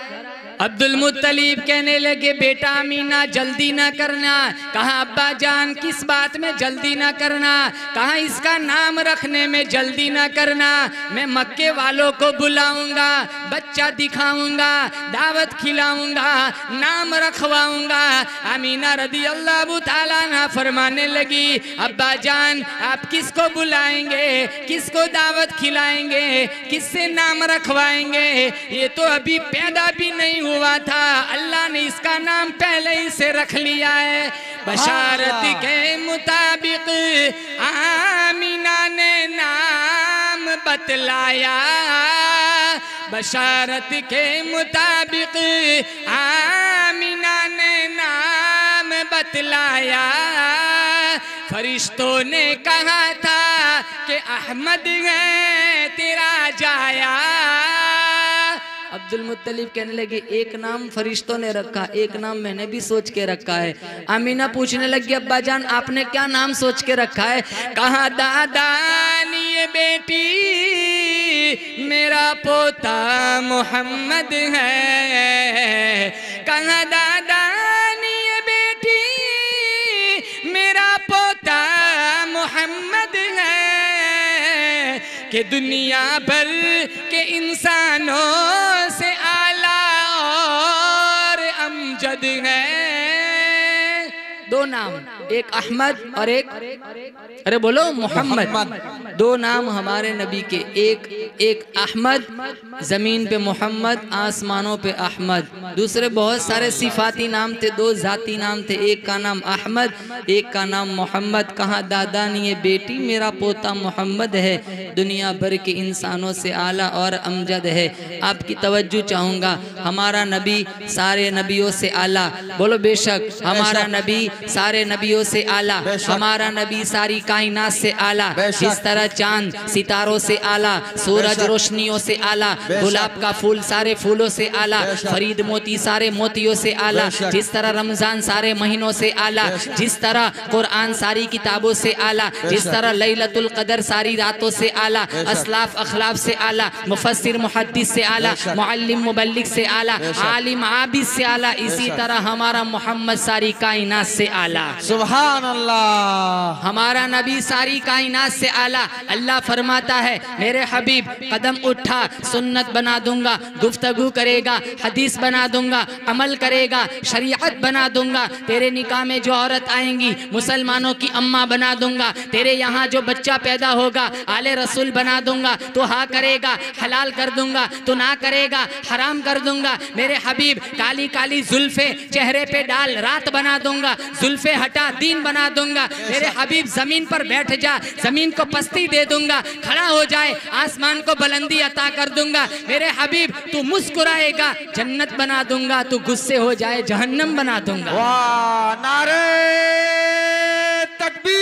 Speaker 1: अब्दुल मुत्तलिब कहने लगे बेटा अमीना जल्दी ना करना। कहा अब्बा जान किस बात में जल्दी ना करना? कहा इसका नाम रखने में जल्दी ना करना। मैं मक्के वालों को बुलाऊंगा, बच्चा दिखाऊंगा, दावत खिलाऊंगा, नाम रखवाऊंगा। अमीना रदी अल्लाह ताला ना फरमाने लगी अब्बा जान आप किसको बुलाएंगे, किसको दावत खिलाएंगे, किससे नाम रखवाएंगे? ये तो अभी पैदा भी नहीं हुआ था, अल्लाह ने इसका नाम पहले ही से रख लिया है। बशारत के मुताबिक आमीना ने नाम बतलाया, बशारत के मुताबिक आमीना ने नाम बतलाया। फरिश्तों ने कहा था कि अहमद है तेरा जाया। अब्दुल मुत्तलिब कहने लगे एक नाम फरिश्तों ने रखा, एक नाम मैंने भी सोच के रखा है। आमीना पूछने लगी अब्बा जान आपने क्या नाम सोच के रखा है? कहा दादा ये बेटी मेरा पोता मोहम्मद है। कहा दादा ये बेटी मेरा पोता मोहम्मद है कि दुनिया भर के इंसानों से आला और अमजद है। दो नाम, एक अहमद और एक अरे बोलो मोहम्मद। दो नाम हमारे नबी के, एक अहमद जमीन पे मोहम्मद, आसमानों पे अहमद। दूसरे बहुत सारे सिफाती नाम थे, दो जाती नाम थे, एक का नाम अहमद, एक का नाम मोहम्मद। कहा दादा ने ये बेटी मेरा पोता मोहम्मद है, दुनिया भर के इंसानों से आला और अमजद है। आपकी तवज्जो चाहूँगा, हमारा नबी सारे नबियों से आला। बोलो बेशक हमारा नबी सारे नबियों से आला, हमारा नबी सारी कायनात से आला। जिस तरह चांद सितारों से आला, सूरज रोशनियों से आला, गुलाब का फूल सारे फूलों से आला, फरीद मोती सारे मोतियों से आला। जिस तरह रमजान सारे महीनों से आला, जिस तरह कुरान सारी किताबों से आला, जिस तरह लैलतुल कदर सारी रातों से आला, असलाफ अखलाफ से आला, मुफस्सिर मुहद्दिस से आला, मुअल्लिम मुबल्लिग से आला, आलिम आबिद से आला। इसी तरह हमारा मोहम्मद सारी कायनात से आला।
Speaker 2: सुभान अल्लाह।
Speaker 1: हमारा नबी सारी कायनात से आला। अल्लाह फरमाता है मेरे हबीब कदम उठा सुन्नत बना दूंगा, गुफ्तगू करेगा हदीस बना दूंगा, अमल करेगा शरीयत बना दूंगा। तेरे निकाह में जो औरत आएंगी मुसलमानों की अम्मा बना दूंगा। तेरे यहाँ जो बच्चा पैदा होगा आले रसूल बना दूंगा। तो हाँ करेगा हलाल कर दूंगा, तो ना करेगा हराम कर दूंगा। मेरे हबीब काली काली जुल्फे चेहरे पे डाल रात बना दूंगा, जुल्फे हटा दीन बना दूंगा। मेरे हबीब जमीन पर बैठ जा, जमीन को पस्ती दे दूंगा, खड़ा हो जाए आसमान को बुलंदी अता कर दूंगा। मेरे हबीब तू मुस्कुराएगा जन्नत बना दूंगा, तू गुस्से हो जाए जहन्नम बना दूंगा।
Speaker 2: वाह नारे तकबीर।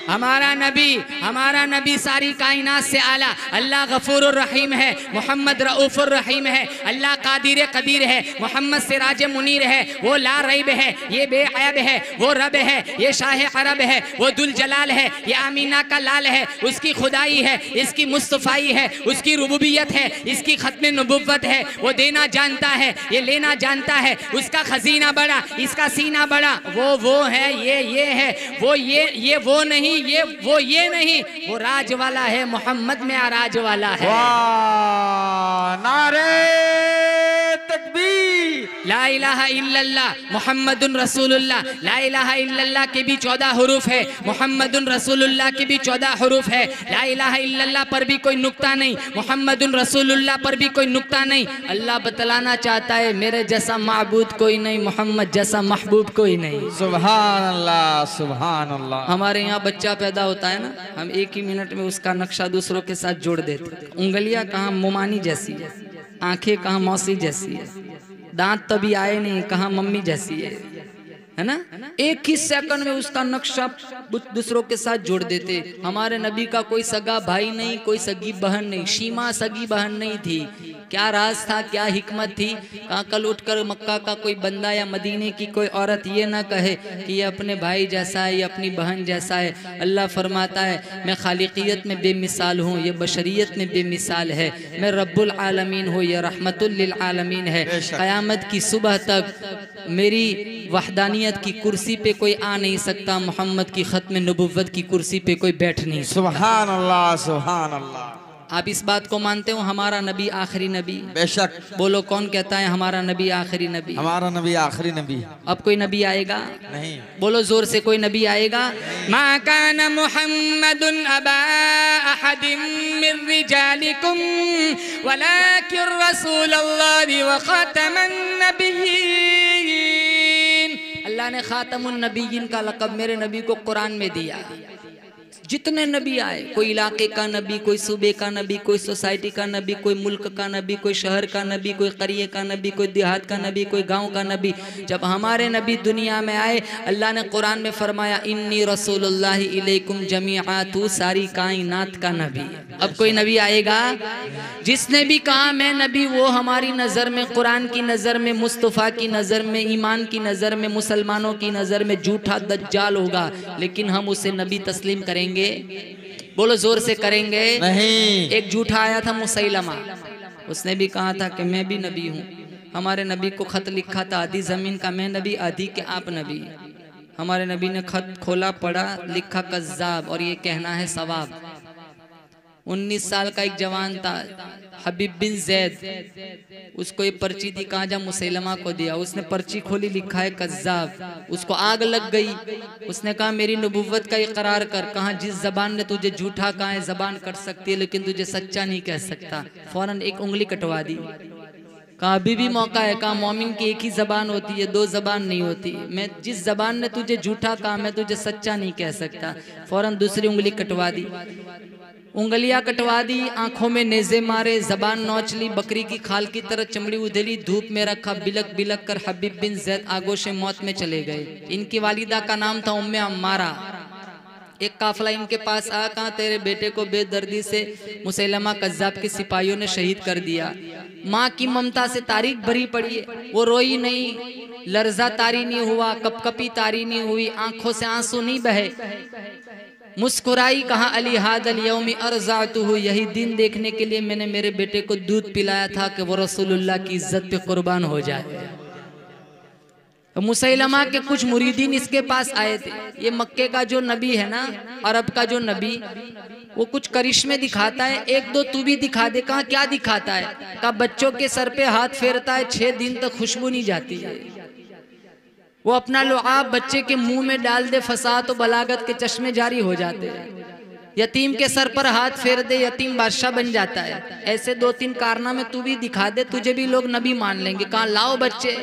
Speaker 1: हमारा नबी सारी कायनात से आला। अल्लाह गफूरुर रहीम है, मोहम्मद रऊफुर रहीम है। अल्लाह कादिर कदीर है, मोहम्मद सिराज मुनीर है। वो ला रैब है, ये बेअयब है। वो रब है, ये शाह अरब है। वो दुल जलाल है, ये आमीना का लाल है। उसकी खुदाई है, इसकी मुस्तफाई है, उसकी रुबूबियत है, इसकी खत्म नबुव्वत है। वो देना जानता है, ये लेना जानता है। उसका खजीना बड़ा, इसका सीना बड़ा। वो है, ये है। ये वो नहीं, ये नहीं। वो राज वाला है, मोहम्मद में आराज वाला है।
Speaker 2: वाह नारे तकबीर।
Speaker 1: ला इलाहा इल्लल्लाह मुहम्मदुन रसूलुल्लाह। ला इलाहा इल्लल्लाह के भी 14 हरूफ है, मुहम्मदुन रसूलुल्लाह के भी 14 हरूफ है। ला इलाहा इल्लल्लाह पर भी कोई नुक्ता नहीं, मुहम्मदुन रसूलुल्लाह पर भी कोई नुक्ता नहीं। अल्लाह बतलाना चाहता है मेरे जैसा माबूद कोई नहीं, मोहम्मद जैसा महबूब कोई नहीं।
Speaker 2: सुभान अल्लाह, सुभान अल्लाह।
Speaker 1: हमारे यहाँ बच्चा पैदा होता है ना, हम एक ही मिनट में उसका नक्शा दूसरों के साथ जोड़ देते। उंगलियां कहाँ मोमानी जैसी है, आंखें कहाँ मौसी जैसी है, दांत तभी आए नहीं कहाँ मम्मी जैसी है ना। एक ही सेकंड में उसका नक्शा दूसरों के साथ जोड़ देते। हमारे नबी का कोई सगा भाई नहीं, कोई सगी बहन नहीं। शीमा सगी बहन नहीं थी। क्या राज था, क्या हिकमत थी? कहाँ कल उठकर मक्का का कोई बंदा या मदीने की कोई औरत ये ना कहे कि ये अपने भाई जैसा है, ये अपनी बहन जैसा है। अल्लाह फरमाता है मैं खालिकियत में बेमिसाल हूँ, ये बशरियत में बेमिसाल है। मैं रब्बुल आलमीन हूँ, ये रहमतुल लिल आलमीन है। क़यामत की सुबह तक मेरी वहदानियत की कुर्सी पे कोई आ नहीं सकता, मोहम्मद की ख़त्म नबुव्वत की कुर्सी पे कोई बैठ नहीं सकता।
Speaker 2: सुभान अल्लाह, सुभान अल्लाह।
Speaker 1: आप इस बात को मानते हो हमारा नबी आखिरी नबी?
Speaker 2: बेशक।
Speaker 1: बोलो कौन कहता है हमारा नबी आखिरी नबी?
Speaker 2: हमारा नबी आखिरी नबी।
Speaker 1: अब कोई नबी आएगा?
Speaker 2: नहीं।
Speaker 1: बोलो जोर से, कोई नबी आएगा? मा काना मुहम्मदुन अबा अहदिम मिन रिजालिकुम वलाकिन रसूलुल्लाहि व खातमन नबिय्यीन। अल्लाह ने खातमुन नबिय्यीन का लक़ब मेरे नबी को कुरान में दिया। जितने नबी आए, कोई इलाके का नबी, कोई सूबे का नबी, कोई सोसाइटी का नबी, कोई मुल्क का नबी, कोई शहर का नबी, कोई करिए का नबी, कोई देहात का नबी, कोई गांव का नबी। जब हमारे नबी दुनिया में आए, अल्लाह ने कुरान में फरमाया इन्नी रसूलुल्लाहि इलैकुम जमीआ, तू सारी कायनात का नबी। अब कोई नबी आएगा? जिसने भी कहा मैं नबी, वो हमारी नज़र में, कुरान की नज़र में, मुस्तफ़ा की नज़र में, ईमान की नज़र में, मुसलमानों की नज़र में झूठा दज्जाल होगा। लेकिन हम उसे नबी तस्लीम करेंगे? बोलो जोर से, करेंगे? नहीं। एक झूठा आया था मुसैलमा, उसने भी कहा था कि मैं भी नबी हूँ। हमारे नबी को खत लिखा था आधी ज़मीन का, मैं नबी, आधी के आप नबी। हमारे नबी ने खत खोला, पढ़ा, लिखा कज़्ज़ाब और ये कहना है सवाब। 19 साल का एक जवान था हबीब बिन जैद, उसको ये पर्ची थी, कहा जा मुसैलमा को दिया। उसने पर्ची खोली, लिखा है कज़्ज़ाब। उसको आग लग गई। उसने कहा मेरी नबुव्वत का इकरार कर। कहा जिस जबान ने तुझे झूठा कहा है जबान कर सकती है, लेकिन तुझे सच्चा नहीं कह सकता। फौरन एक उंगली कटवा दी। कहा अभी भी मौका है। कहा मोमिन की एक ही जबान होती है, 2 जबान नहीं होती। मैं जिस जबान ने तुझे झूठा कहा, मैं तुझे सच्चा नहीं कह सकता। फौरन दूसरी उंगली कटवा दी। उंगलियां कटवा दी, आंखों में नेज़े मारे, जबान नोच ली, बकरी की खाल की तरह चमड़ी उधेली, धूप में रखा, बिलक बिलक कर हबीब बिन जैद आगोश मौत में चले गए। इनकी वालिदा का नाम था उम्मे अम्मारा। एक काफिला इनके पास आया, कहा तेरे बेटे को बेदर्दी से मुसैलमा कज़्ज़ाब के सिपाहियों ने शहीद कर दिया। माँ की ममता से तारीख भरी पड़ी है, वो रोई नहीं, लर्जा तारी नहीं हुआ, कपकपी तारी नहीं हुई, आंखों से आंसू नहीं बहे, मुस्कुराई। कहा अली हादल यौमी अर्ज़अतुहु, यही दिन देखने के लिए मैंने मेरे बेटे को दूध पिलाया था कि वो रसूलुल्लाह की इज्जत पे कुर्बान हो जाए। तो मुसैलमा के कुछ मुरीदीन इसके पास आए थे। ये मक्के का जो नबी है ना, अरब का जो नबी, वो कुछ करिश्मे दिखाता है, 1-2 तू भी दिखा दे। कहा क्या दिखाता है? कहा बच्चों के सर पे हाथ फेरता है, 6 दिन तक खुशबू नहीं जाती है। वो अपना लुआब बच्चे के मुंह में डाल दे, फसाद और बलागत के चश्मे जारी हो जाते हैं। यतीम के सर पर हाथ फेर दे, यतीम बादशाह बन जाता है। ऐसे 2-3 कारनामे तू भी दिखा दे, तुझे भी लोग नबी मान लेंगे। कहा लाओ बच्चे।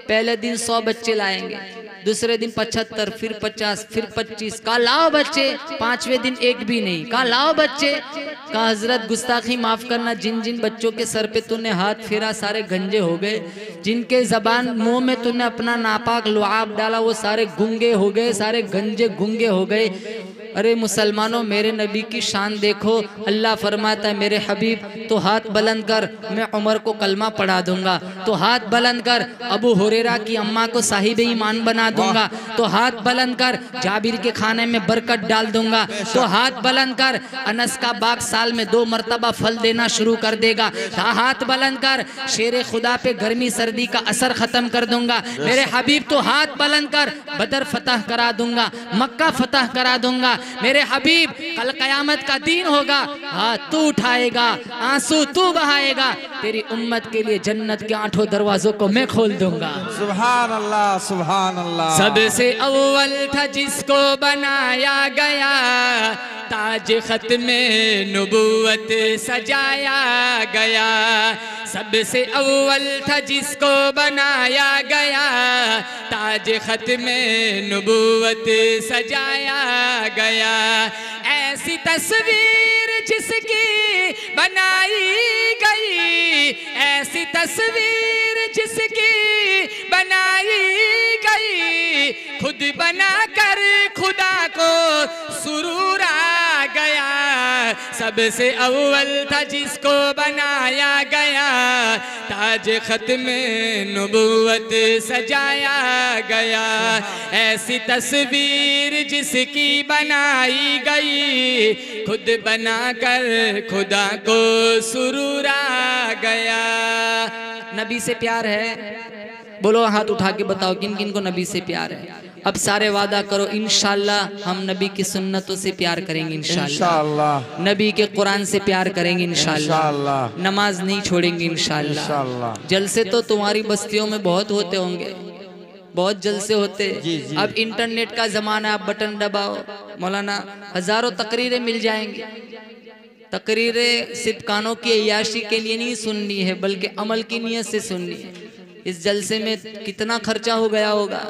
Speaker 1: पहले दिन 100 बच्चे लाएंगे, दूसरे दिन 75, फिर 50, फिर 25। कहा लाओ बच्चे। 5वें दिन एक भी नहीं। कहा लाओ बच्चे। कहा हजरत गुस्ताखी माफ करना, जिन जिन बच्चों के सर पे तूने हाथ फेरा सारे गंजे हो गए, जिनके जबान मुंह में तूने अपना नापाक लुआब डाला वो सारे गूंगे हो गए, सारे गंजे गूंगे हो गए। अरे मुसलमानों, मेरे नबी की शान देखो। अल्लाह फरमाता है मेरे हबीब तो हाथ बुलंद कर, मैं उमर को कलमा पढ़ा दूंगा। तो हाथ बुलंद कर, अबू हुरैरा की अम्मा को साहिब ईमान बना दूंगा। तो हाथ बुलंद कर, जाबिर के खाने में बरकत डाल दूंगा। तो हाथ बुलंद कर, अनस का बाग साल में 2 मरतबा फल देना शुरू कर देगा। हाथ बुलंद कर, शेर खुदा पे गर्मी सर्दी का असर खत्म कर दूंगा। मेरे हबीब तो हाथ बुलंद कर, बदर फतह करा दूंगा, मक्का फतह करा दूंगा। मेरे हबीब कल कयामत का दिन होगा, हाथ तू उठाएगा, आंसू तू बहाएगा, तेरी उम्मत के लिए जन्नत के 8 दरवाजों को मैं खोल दूंगा।
Speaker 2: सुभान अल्लाह, सुभान अल्लाह।
Speaker 1: सबसे अव्वल था जिसको बनाया गया, ताज खत में नबुव्वत सजाया गया। सबसे अव्वल था जिसको बनाया गया, ताज खत में नबुव्वत सजाया गया। ऐसी तस्वीर जिसकी बनाई गई, ऐसी तस्वीर जिसकी बनाई गई, खुद बनाकर खुदा को सुरूर आ गया। सबसे अव्वल था जिसको बनाया गया, ताज खत्म नबुव्वत सजाया गया। ऐसी तस्वीर जिसकी बनाई गई, खुद बनाकर खुदा को सुरूर आ गया। नबी से प्यार है? बोलो हाथ उठा के बताओ किन किन को नबी से प्यार है। अब सारे वादा करो इंशाल्लाह हम नबी की सुन्नतों से प्यार करेंगे, इंशाल्लाह नबी के कुरान से प्यार करेंगे, इंशाल्लाह नमाज नहीं छोड़ेंगे, इंशाल्लाह। जलसे तो तुम्हारी बस्तियों में बहुत होते होंगे, बहुत जलसे होते। अब इंटरनेट का जमाना, आप बटन दबाओ मौलाना, हजारों तकरीरें मिल जाएंगी। तकरीरें सिर्फ कानों की अय्याशी के लिए नहीं सुननी है, बल्कि अमल की नीयत से सुननी है। इस जलसे में कितना खर्चा हो गया होगा,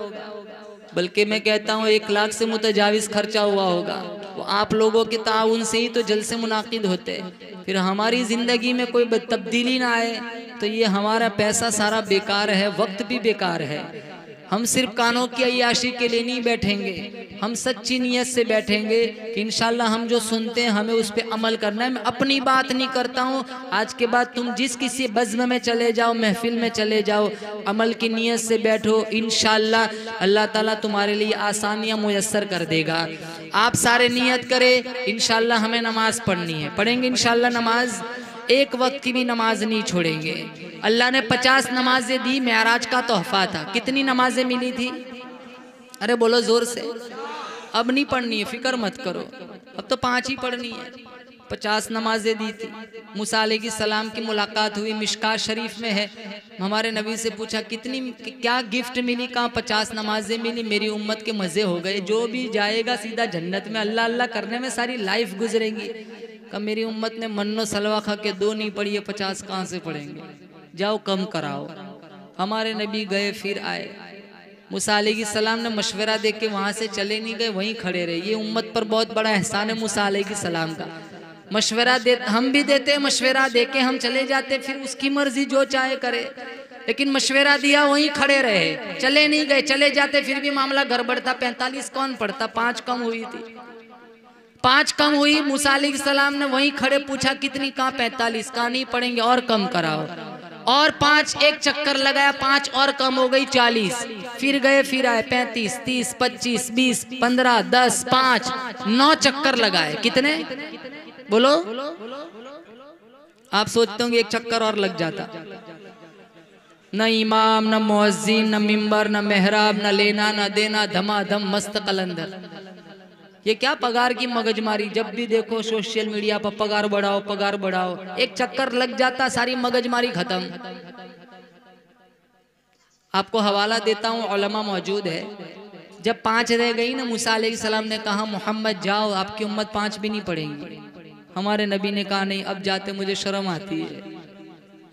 Speaker 1: बल्कि मैं कहता हूँ 1 लाख से मुतजाविज खर्चा हुआ होगा। वो आप लोगों के ताउन से ही तो जलसे मुनाकिद होते। फिर हमारी ज़िंदगी में कोई तब्दीली ना आए तो ये हमारा पैसा सारा बेकार है, वक्त भी बेकार है। हम सिर्फ कानों की अय्याशी के लिए नहीं बैठेंगे, हम सच्ची नीयत से बैठेंगे कि इंशाल्लाह हम जो सुनते हैं हमें उस पर अमल करना है। मैं अपनी बात नहीं करता हूँ, आज के बाद तुम जिस किसी बज़्म में चले जाओ, महफिल में चले जाओ, अमल की नीयत से बैठो, इंशाल्लाह अल्लाह ताला तुम्हारे लिए आसानियाँ मुयस्सर कर देगा। आप सारे नीयत करें, इंशाल्लाह हमें नमाज पढ़नी है, पढ़ेंगे इंशाल्लाह नमाज, एक वक्त की भी नमाज नहीं छोड़ेंगे। अल्लाह ने 50 नमाजें दी, मेराज का तोहफा था। कितनी नमाजें मिली थी? अरे बोलो जोर से। अब नहीं पढ़नी है, फिक्र मत करो, अब तो 5 ही पढ़नी है। 50 नमाजें दी थी। मूसा अलैहिस्सलाम की मुलाकात हुई, मिशकात शरीफ में है। हमारे नबी से पूछा कितनी क्या गिफ्ट मिली? कहाँ 50 नमाजें मिली। मेरी उम्मत के मज़े हो गए, जो भी जाएगा सीधा जन्नत में, अल्लाह अल्लाह करने में सारी लाइफ गुजरेंगी। कब मेरी उम्मत ने मन्नो सलवा खा के 2 नहीं पढ़ी है, 50 कहाँ से पढ़ेंगे? जाओ कम कराओ। हमारे नबी गए फिर आए, मूसा अलैहिस्सलाम ने मशवरा दे के वहाँ से चले नहीं गए, वहीं खड़े रहे। ये उम्मत पर बहुत बड़ा एहसान है मूसा अलैहिस्सलाम का। मशवरा दे, हम भी देते, मशवरा दे के हम चले जाते, फिर उसकी मर्जी जो चाहे करे। लेकिन मशवरा दिया, वहीं खड़े रहे, चले नहीं गए। चले जाते फिर भी मामला गड़बड़ था। 45 कौन पढ़ता? 5 कम हुई थी, 5 कम हुई। मूसा अलैहिस्सलाम ने वहीं खड़े पूछा कितनी? कहाँ 45? कहाँ नहीं पढ़ेंगे, और कम कराओ। और 5 एक चक्कर लगाया, 5 और कम हो गई 40। फिर गए फिर आए, 35, 30, 25, 20, 15, 10, 5, 9 चक्कर लगाए। कितने बोलो? आप सोचते होंगे एक चक्कर और लग जाता। न इमाम, न मुअज्जिन, न मिंबर, न मेहराब, न लेना न देना, धमाधम मस्त कलंदर। ये क्या पगार की मगजमारी? जब भी देखो सोशल मीडिया पर पगार बढ़ाओ, पगार बढ़ाओ। एक चक्कर लग जाता, सारी मगजमारी खत्म। आपको हवाला देता हूँ, उलमा मौजूद है। जब 5 रह गई ना, मूसा अलैहिस्सलाम ने कहा मोहम्मद जाओ, आपकी उम्मत 5 भी नहीं पढ़ेंगी। हमारे नबी ने कहा नहीं, अब जाते मुझे शर्म आती है।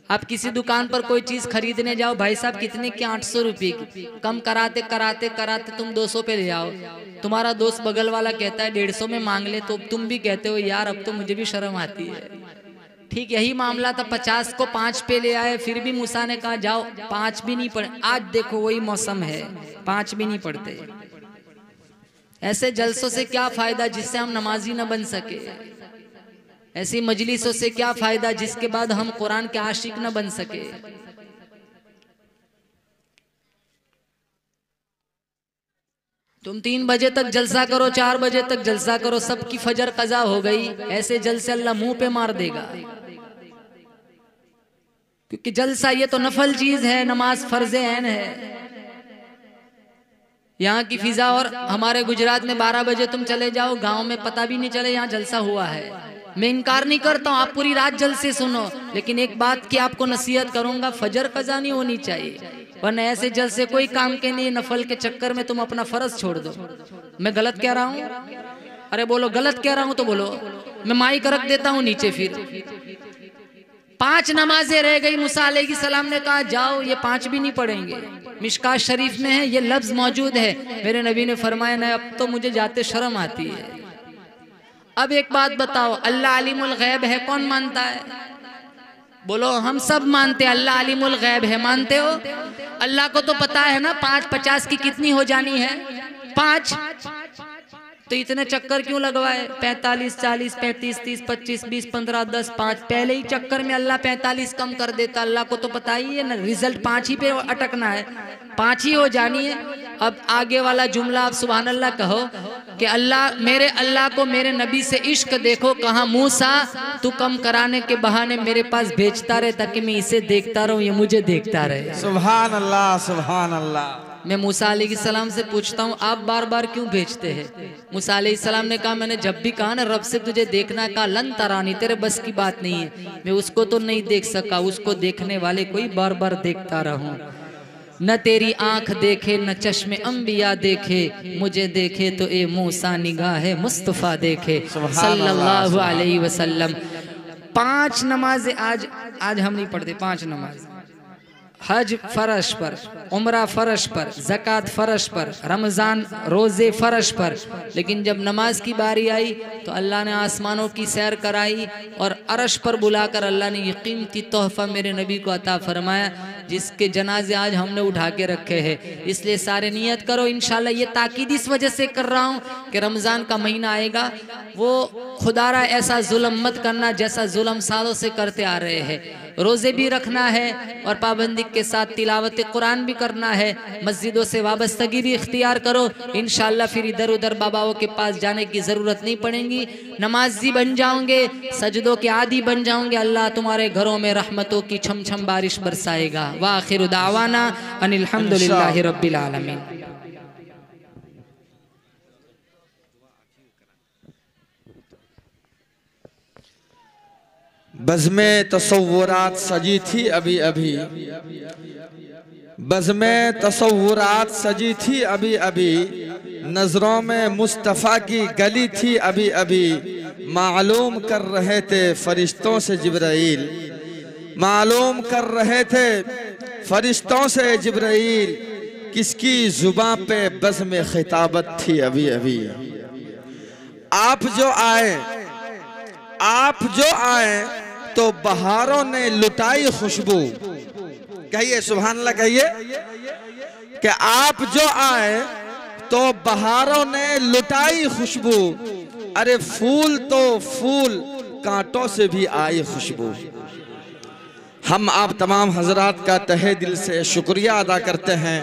Speaker 1: आप किसी दुकान पर कोई चीज खरीदने जाओ, भाई साहब कितने की? 800 रुपये की। कम कराते कराते कराते तुम 200 पे ले आओ। तुम्हारा दोस्त बगल वाला कहता है 150 में मांग ले, तो तुम भी कहते हो यार अब तो मुझे भी शर्म आती है। ठीक यही मामला था। 50 को 5 पे ले आए, फिर भी मूसा ने कहा जाओ, 5 भी नहीं पढ़े। आज देखो वही मौसम है, 5 भी नहीं पढ़ते। ऐसे जलसों से क्या फायदा जिससे हम नमाजी न बन सके? ऐसी मजलिसों से क्या फायदा जिसके बाद हम कुरान के आशिक न बन सके? तुम 3 बजे तक जलसा करो, 4 बजे तक जलसा करो, सबकी फजर कजा हो गई, ऐसे जलसे अल्लाह मुंह पे मार देगा। क्योंकि जलसा ये तो नफल चीज है, नमाज फर्ज़े ऐन है। यहाँ की फिजा और हमारे गुजरात में 12 बजे तुम चले जाओ, गांव में पता भी नहीं चले यहाँ जलसा हुआ है। मैं इनकार नहीं करता हूँ, आप पूरी रात जलसे सुनो, लेकिन एक बात की आपको नसीहत करूंगा, फजर कजा नहीं होनी चाहिए। वरना ऐसे जलसे कोई काम के नहीं, नफल के चक्कर में तुम अपना फर्ज छोड़ दो। मैं गलत कह रहा हूँ? अरे बोलो गलत कह रहा हूँ तो बोलो, मैं माइक रख देता हूँ नीचे। फिर 5 नमाजें रह गई, मूसा अलैहिस्सलाम ने कहा जाओ, ये 5 भी नहीं पढ़ेंगे। मिशकात शरीफ में है, ये लफ्ज मौजूद है। मेरे नबी ने फरमाया ना, अब तो मुझे जाते शर्म आती है। अब एक बात बताओ, अल्लाह अलीमुल गैब है, कौन मानता है? बोलो, हम सब मानते हैं अल्लाह अलीमुल गैब है। मानते हो? अल्लाह को तो पता है ना 5-50 की कितनी हो जानी है, 5। तो इतने चक्कर क्यों लगवाए? 45, 40, 35, 30, 25, 20, 15, 10, 5। पहले ही चक्कर में अल्लाह 45 कम कर देता। अल्लाह को तो पता ही है ना, रिजल्ट 5 ही पे अटकना है, 5 ही हो जानी है। अब आगे वाला जुमला आप सुभान अल्लाह कहो कि मेरे अल्लाह को मेरे नबी से इश्क देखो, कहा मूसा तू कम कराने के बहाने मेरे पास भेजता रहे ताकि मैं इसे देखता रहूं, ये मुझे देखता रहे।
Speaker 2: सुभान अल्लाह, सुभान अल्लाह।
Speaker 1: मैं मूसा अलैहिस्सलाम से पूछता हूँ, आप बार बार क्यों भेजते हैं? मूसा अलैहिस्सलाम ने कहा, मैंने जब भी कहा ना रब से तुझे देखना, कहा लन तरानी, तेरे बस की बात नहीं है, मैं उसको तो नहीं देख सका, उसको देखने वाले कोई बार बार देखता रहूं। न तेरी आंख देखे न चश्मे अंबिया देखे, मुझे देखे तो ए मूसा निगाहे मुस्तफ़ा देखे सल्लल्लाहु अलैहि वसल्लम। 5 नमाजें आज हम नहीं पढ़ते, 5 नमाज। हज फर्श पर, उम्रा फर्श पर, ज़कात फर्श पर, रमज़ान रोज़े फर्श पर। लेकिन जब नमाज की बारी आई तो अल्लाह ने आसमानों की सैर कराई और अर्श पर बुलाकर अल्लाह ने ये कीमती तोहफ़ा मेरे नबी को अता फरमाया, जिसके जनाजे आज हमने उठा के रखे हैं। इसलिए सारे नियत करो इंशाल्लाह। ये ताकीद इस वजह से कर रहा हूँ कि रमज़ान का महीना आएगा, वो खुदारा ऐसा जुल्म मत करना जैसा जुल्म सालों से करते आ रहे हैं। रोज़े भी रखना है और पाबंदी के साथ तिलावत कुरान भी करना है। मस्जिदों से वाबस्तगी भी इख्तियार करो इंशाल्लाह, फिर इधर उधर बाबाओं के पास जाने की ज़रूरत नहीं पड़ेगी। नमाजी बन जाओगे, सजदों के आदी बन जाओगे, अल्लाह तुम्हारे घरों में रहमतों की छम छम बारिश बरसाएगा। व आखिरु दावाना अनिल हम्दुलिल्लाहि रब्बिल आलमीन।
Speaker 2: बज़्मे तसव्वुरात सजी थी अभी अभी, बज़्मे तसव्वुरात सजी थी अभी अभी, नजरों में मुस्तफ़ा की गली थी अभी अभी। मालूम कर रहे थे फरिश्तों से जिब्राइल, मालूम कर रहे थे फरिश्तों से जिब्राइल, किसकी जुबान पे बज़्मे खिताबत थी अभी अभी। आप जो आए, आप जो आए तो बहारों ने लुटाई खुशबू। कहिए सुभान अल्लाह, कहिए कि आप जो आए तो बहारों ने लुटाई खुशबू। अरे फूल तो फूल, कांटों से भी आई खुशबू। हम आप तमाम हजरात का तहे दिल से शुक्रिया अदा करते हैं